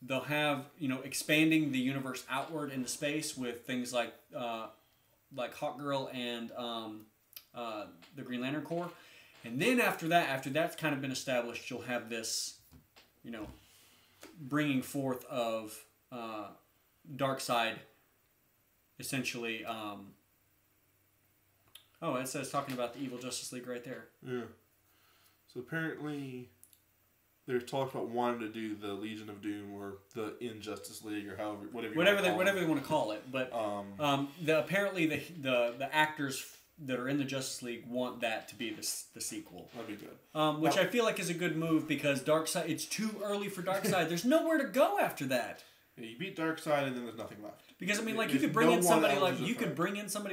they'll have, expanding the universe outward into space with things like Hawkgirl and the Green Lantern Corps. And then after that's kind of been established, you'll have this, bringing forth of Darkseid, essentially. It says talking about the evil Justice League right there. Yeah. So apparently, there's talks about wanting to do the Legion of Doom or the Injustice League or whatever they want to call it. But apparently the actors that are in the Justice League want that to be the sequel. That'd be good. Which I feel like is a good move because Darkseid. It's too early for Darkseid. There's nowhere to go after that. Yeah, you beat Darkseid and then there's nothing left. Because I mean, you could bring in somebody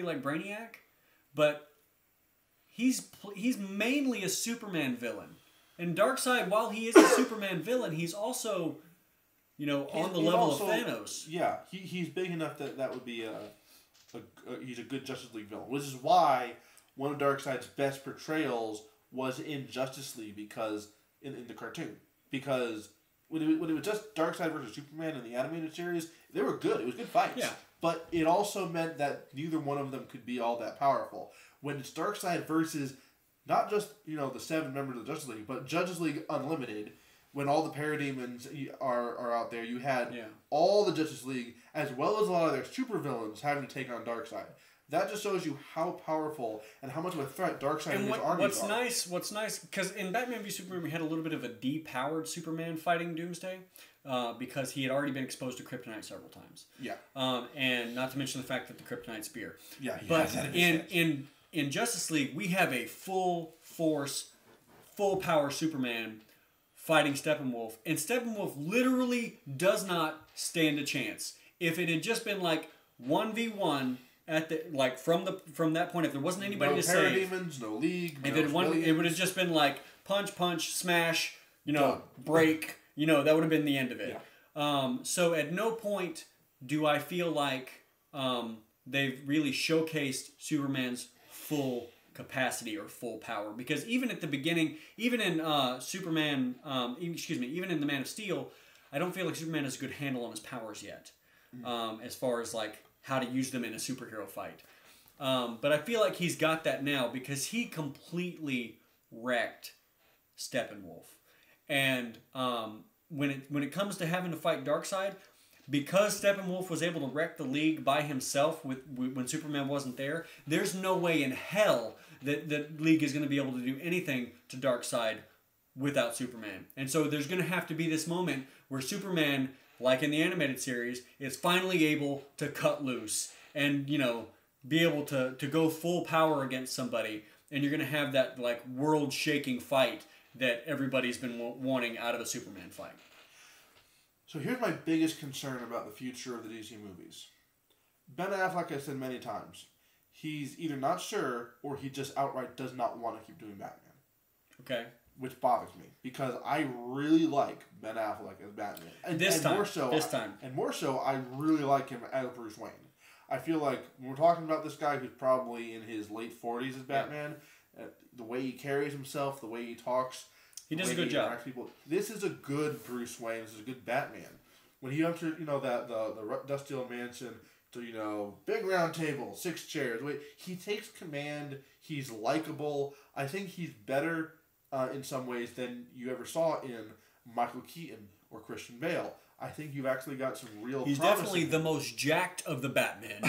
like Brainiac, but he's mainly a Superman villain. And Darkseid, while he is a Superman villain, he's also, on the level of Thanos. Yeah, he's big enough that would be he's a good Justice League villain, which is why one of Darkseid's best portrayals was in Justice League because in the cartoon. Because when it was just Darkseid versus Superman in the animated series, they were good. It was good fights. Yeah. But it also meant that neither one of them could be all that powerful. When it's Darkseid versus not just the 7 members of the Justice League, but Justice League Unlimited, when all the parademons are out there, you had all the Justice League, as well as a lot of their supervillains having to take on Darkseid. That just shows you how powerful and how much of a threat Darkseid and his armies are. What's nice, because in Batman v Superman we had a little bit of a depowered Superman fighting Doomsday, because he had already been exposed to kryptonite several times. Yeah. And not to mention the fact that the kryptonite spear. Yeah. But in Justice League we have a full force, full power Superman fighting Steppenwolf, and Steppenwolf literally does not stand a chance. If it had just been 1v1 at the from that point, if there wasn't anybody to save, no parademons, no league, it would have just been punch, smash, break, that would have been the end of it. Yeah. So at no point do I feel like they've really showcased Superman's full capacity or full power, because even at the beginning, even in even in the Man of Steel, I don't feel like Superman has a good handle on his powers yet, as far as how to use them in a superhero fight. But I feel like he's got that now because he completely wrecked Steppenwolf, and when it comes to having to fight Darkseid, because Steppenwolf was able to wreck the League by himself when Superman wasn't there, there's no way in hell that the League is going to be able to do anything to Darkseid without Superman. And so there's going to have to be this moment where Superman, like in the animated series, is finally able to cut loose and, be able to go full power against somebody. and you're going to have that like world-shaking fight that everybody's been wanting out of a Superman fight. So here's my biggest concern about the future of the DC movies. Ben Affleck has said many times, he's either not sure or he just outright does not want to keep doing Batman. Okay. Which bothers me because I really like Ben Affleck as Batman. And more so, I really like him as Bruce Wayne. I feel like when we're talking about this guy who's probably in his late 40s as Batman, the way he carries himself, the way he talks, he does a good job. People, this is a good Bruce Wayne. This is a good Batman. When he entered, the dusty old mansion, to big round table, 6 chairs. He takes command. He's likable. I think he's better in some ways than you ever saw in Michael Keaton or Christian Bale. I think you've actually got some real. He's definitely the most jacked of the Batman,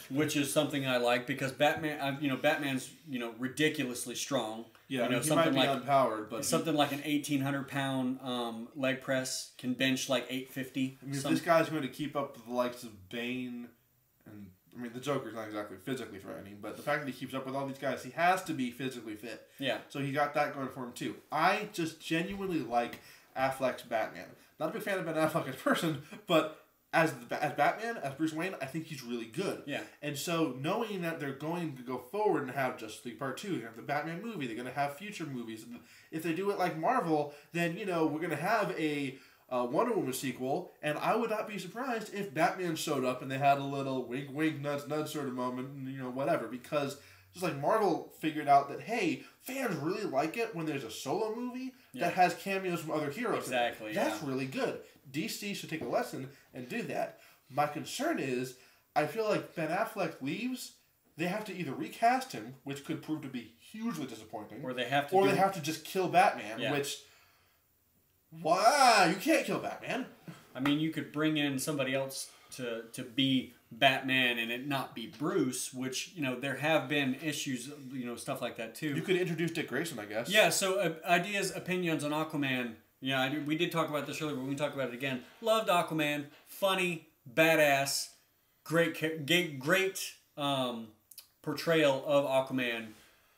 which is something I like because Batman's ridiculously strong. Yeah, he might be unpowered, but something like an 1,800-pound leg press can bench like 850. I mean, if this guy's going to keep up with the likes of Bane, and the Joker's not exactly physically threatening, but the fact that he keeps up with all these guys, he has to be physically fit. Yeah. So he got that going for him too. I just genuinely like Affleck's Batman. Not a big fan of Ben Affleck as a person, but as Batman, as Bruce Wayne, I think he's really good. Yeah. And so knowing that they're going to go forward and have Justice League Part 2, they're going to have the Batman movie, they're going to have future movies. And if they do it like Marvel, then, we're going to have a Wonder Woman sequel, and I would not be surprised if Batman showed up and they had a little wink, wink, nudge, nudge sort of moment, whatever, because just like Marvel figured out that, hey, fans really like it when there's a solo movie that has cameos from other heroes. Exactly. That's really good. DC should take a lesson and do that. My concern is, I feel like Ben Affleck leaves, they have to either recast him, which could prove to be hugely disappointing, or they have to just kill Batman, which, wow, you can't kill Batman. I mean, you could bring in somebody else to be Batman and it not be Bruce, which, there have been issues, stuff like that too. You could introduce Dick Grayson, I guess. Yeah, so opinions on Aquaman. Yeah, we did talk about this earlier, but we can talk about it again. Loved Aquaman. Funny, badass, great portrayal of Aquaman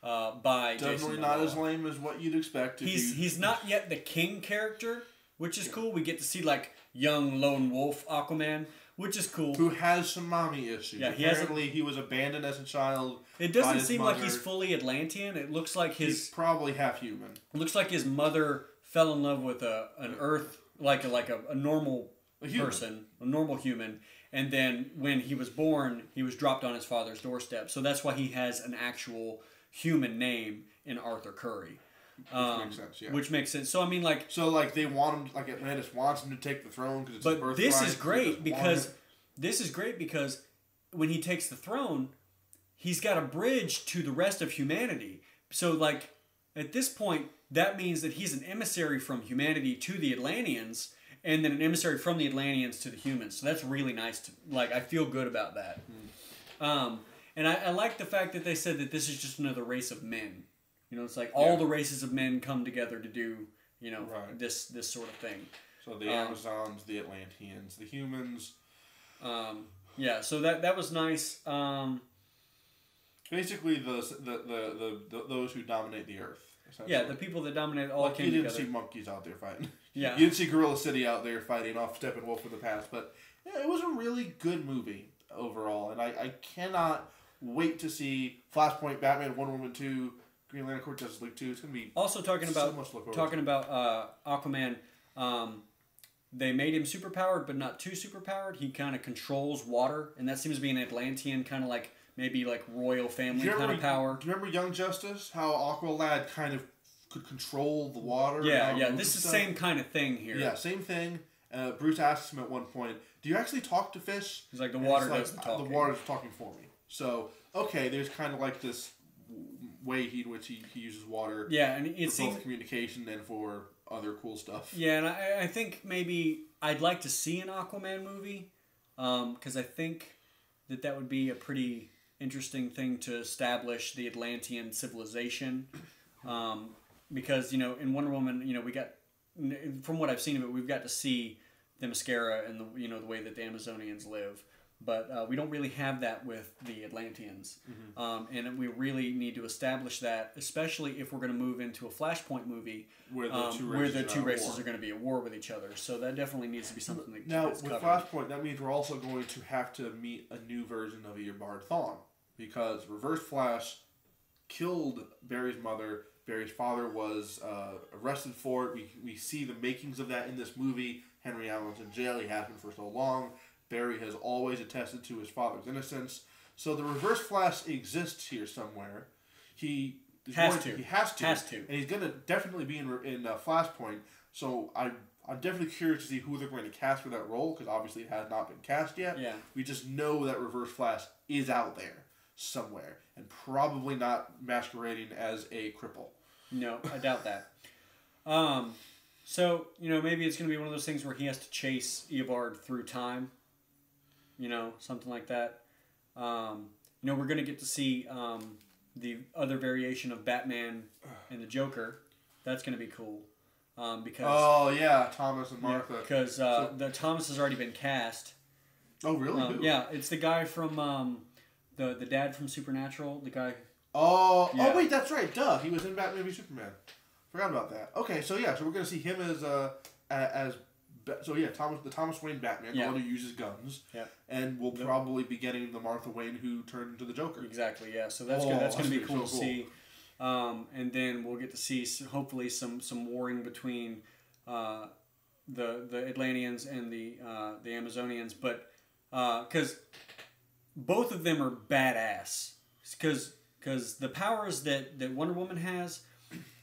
by Jason Definitely not as lame as what you'd expect. He's not yet the king character, which is cool. We get to see like young lone wolf Aquaman, which is cool. Who has some mommy issues. Yeah, Apparently he was abandoned as a child. It doesn't seem like he's fully Atlantean. It looks like he's probably half human. It looks like his mother fell in love with an Earth, like a normal person, a normal human, and then when he was born, he was dropped on his father's doorstep. So that's why he has an actual human name in Arthur Curry. Which makes sense, yeah. Which makes sense. So I mean, they want him, like Atlantis wants him to take the throne because it's his birthright. But this is great because when he takes the throne, he's got a bridge to the rest of humanity. So at this point, that means that he's an emissary from humanity to the Atlanteans, and then an emissary from the Atlanteans to the humans. So that's really nice. I feel good about that. And I like the fact that they said that this is just another race of men. It's like all the races of men come together to do, this sort of thing. So the Amazons, the Atlanteans, the humans. So that was nice. Basically, those who dominate the earth. Yeah, the people that dominate all came together. You didn't see monkeys out there fighting. Yeah. You didn't see Gorilla City out there fighting off Steppenwolf in the past. But yeah, it was a really good movie overall. And I cannot wait to see Flashpoint, Batman, Wonder Woman 2, Green Lantern, Justice League 2. It's going to be also talking about Aquaman. They made him superpowered, but not too superpowered. He kind of controls water, and that seems to be an Atlantean kind of maybe royal family kind of power. Do you remember Young Justice? How Aqualad kind of could control the water? Yeah. This is the same kind of thing here. Yeah, same thing. Bruce asks him at one point, "Do you actually talk to fish?" He's like, "The water does the talking. The water's talking for me." So okay, there's kind of this way in which he uses water. Yeah, and it for both communication and for other cool stuff. Yeah, and I think maybe I'd like to see an Aquaman movie, because I think that would be a pretty interesting thing to establish the Atlantean civilization. Because in Wonder Woman, we got, from what I've seen of it, we've got to see the Themyscira and the way that the Amazonians live. But we don't really have that with the Atlanteans. And we really need to establish that, especially if we're going to move into a Flashpoint movie where the two races are going to be at war with each other. So that definitely needs to be something that now, gets with covered. Flashpoint, that means we're also going to have to meet a new version of Eobard Thawne. Because Reverse Flash killed Barry's mother. Barry's father was arrested for it. We see the makings of that in this movie. Henry Allen's in jail. He has been for so long. Barry has always attested to his father's innocence. So the Reverse Flash exists here somewhere. He has to. And he's going to definitely be in Flashpoint. So I'm definitely curious to see who they're going to cast for that role, because obviously it has not been cast yet. Yeah. We just know that Reverse Flash is out there somewhere, and probably not masquerading as a cripple. No, I doubt that. So, maybe it's going to be one of those things where he has to chase Eobard through time. Something like that. We're going to get to see the other variation of Batman and the Joker. That's going to be cool. Because oh, yeah, Thomas and Martha. Because the Thomas has already been cast. Oh, really? Yeah, it's the guy from the dad from Supernatural. The guy. Oh, wait, that's right. Duh, he was in Batman v Superman. Forgot about that. Okay, so we're going to see him the Thomas Wayne Batman, the one who uses guns. Yeah. And we'll probably be getting the Martha Wayne who turned into the Joker. Exactly, yeah. So that's good. That's going to be cool to see. And then we'll get to see, hopefully, some warring between the Atlanteans and the Amazonians. But, because both of them are badass. Because the powers that Wonder Woman has,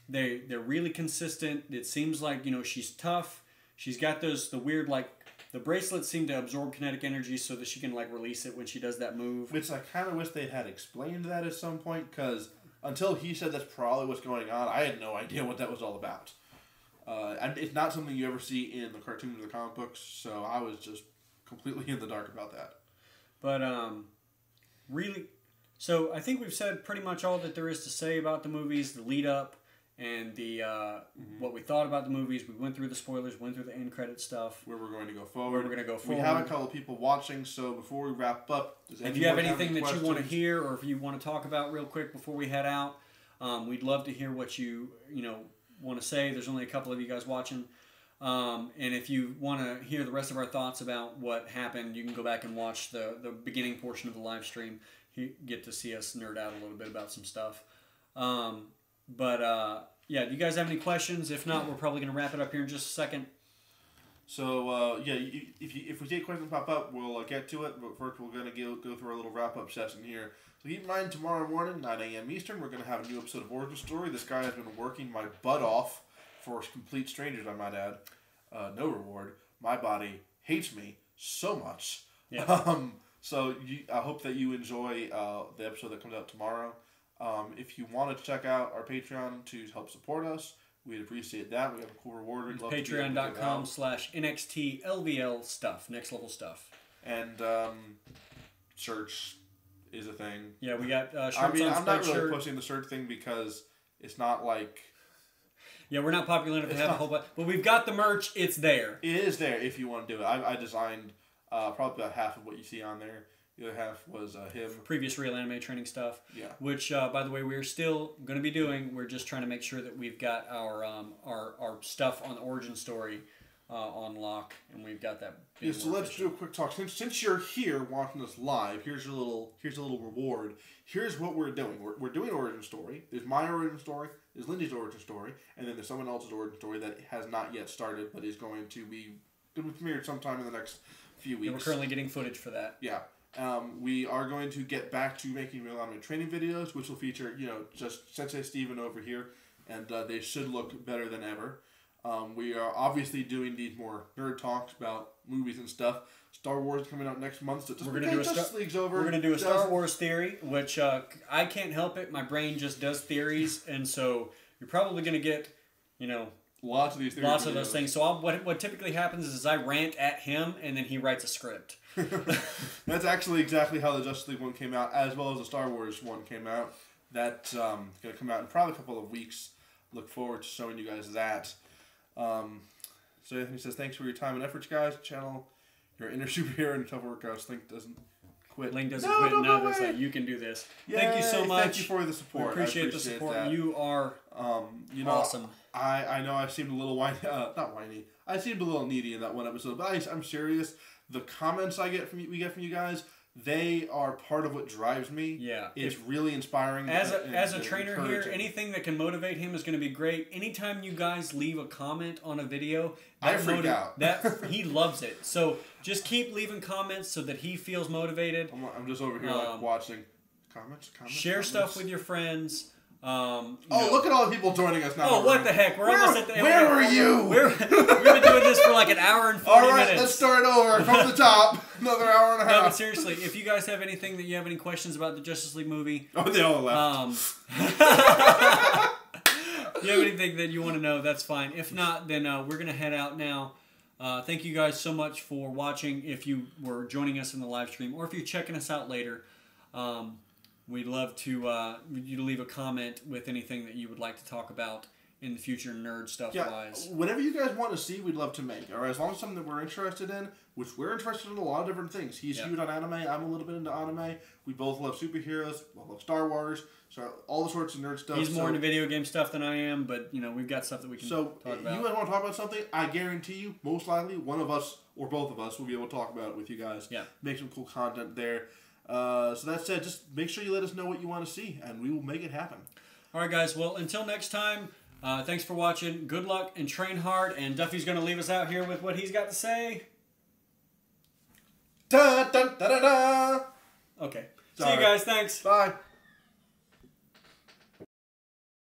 they're really consistent. It seems like, she's tough. She's got the weird, the bracelets seem to absorb kinetic energy so that she can, release it when she does that move. Which I kind of wish they had explained that at some point, because until he said that's probably what's going on, I had no idea what that was all about. And it's not something you ever see in the cartoons or the comic books, so I was just completely in the dark about that. But, really, so I think we've said pretty much all that there is to say about the movies, the lead up, and the what we thought about the movies. We went through the spoilers, went through the end credit stuff. Where we're going to go forward. We have a couple of people watching, so before we wrap up, if you have anything that you want to hear, or if you want to talk about real quick before we head out, we'd love to hear what you want to say. There's only a couple of you guys watching. And if you want to hear the rest of our thoughts about what happened, you can go back and watch the beginning portion of the live stream. You get to see us nerd out a little bit about some stuff. Do you guys have any questions? If not, we're probably going to wrap it up here in just a second. So, if we see a question pop up, we'll get to it. But first, we're going to go through our little wrap-up session here. So keep in mind, tomorrow morning, 9 a.m. Eastern, we're going to have a new episode of Origin Story. This guy has been working my butt off for complete strangers, I might add. No reward. My body hates me so much. Yeah. I hope that you enjoy the episode that comes out tomorrow. If you want to check out our Patreon to help support us, we'd appreciate that. We have a cool reward. Patreon.com/NXTLVL stuff, next level stuff. And search is a thing. Yeah, we got shirts I'm not really pushing the search thing because it's not like... Yeah, we're not popular enough to have a whole bunch. But we've got the merch. It's there. It is there if you want to do it. I designed probably about half of what you see on there. The other half was him. Previous Real Anime Training stuff. Yeah. Which, by the way, we're still going to be doing. We're just trying to make sure that we've got our stuff on the Origin Story on lock, and we've got that. Yeah, so let's do a quick talk. Since you're here watching us live, here's a little reward. Here's what we're doing. We're doing Origin Story. There's my Origin Story. There's Lindy's Origin Story, and then there's someone else's Origin Story that has not yet started, but is going to be premiered sometime in the next few weeks. And we're currently getting footage for that. Yeah. We are going to get back to making real anime training videos, which will feature, just Sensei Steven over here, and they should look better than ever. We are obviously doing these more nerd talks about movies and stuff. Star Wars is coming out next month, so we're going to do a Star Wars theory, which I can't help it. My brain just does theories, and so you're probably going to get, lots of these theories. Lots of those things. So what typically happens is I rant at him, and then he writes a script. That's actually exactly how the Justice League one came out, as well as the Star Wars one came out. That's going to come out in probably a couple of weeks. Look forward to showing you guys that. So Anthony says, thanks for your time and efforts, guys. The channel your inner superhero in tough workouts. Link doesn't quit. Link doesn't quit. No, it's like, you can do this. Yay, thank you so much. Thank you for the support. We appreciate the support. That. You are awesome. I know I seemed a little whiny. Not whiny. I seemed a little needy in that one episode, but I'm serious. The comments we get from you guys, they are part of what drives me. Yeah. It's really inspiring. As a trainer here, anything that can motivate him is going to be great. Anytime you guys leave a comment on a video, I freak out. He loves it. So just keep leaving comments so that he feels motivated. I'm just over here like watching comments. Share stuff with your friends. Look at all the people joining us now. Oh, what the heck? We're almost at the end. Where were you? We've been doing this for like an hour and 40 minutes. All right, let's start over from the top. Another hour and a half. No, but seriously, if you guys have anything that you have any questions about the Justice League movie. Oh, they all left. You have anything that you want to know, that's fine. If not, then we're going to head out now. Thank you guys so much for watching. If you were joining us in the live stream or if you're checking us out later, we'd love to you to leave a comment with anything that you would like to talk about in the future, nerd stuff-wise. Whatever you guys want to see, we'd love to make. All right, as long as something that we're interested in, which we're interested in a lot of different things. He's huge on anime. I'm a little bit into anime. We both love superheroes. We love Star Wars. So all the sorts of nerd stuff. He's more into video game stuff than I am, but we've got stuff that we can talk about. You guys want to talk about something? I guarantee you, most likely, one of us or both of us will be able to talk about it with you guys. Yeah. Make some cool content there. So that said, just make sure you let us know what you want to see, and we will make it happen. All right, guys. Well, until next time, thanks for watching. Good luck and train hard. And Duffy's going to leave us out here with what he's got to say. Da, da, da, da, da. Okay. Sorry. See you guys. Thanks. Bye.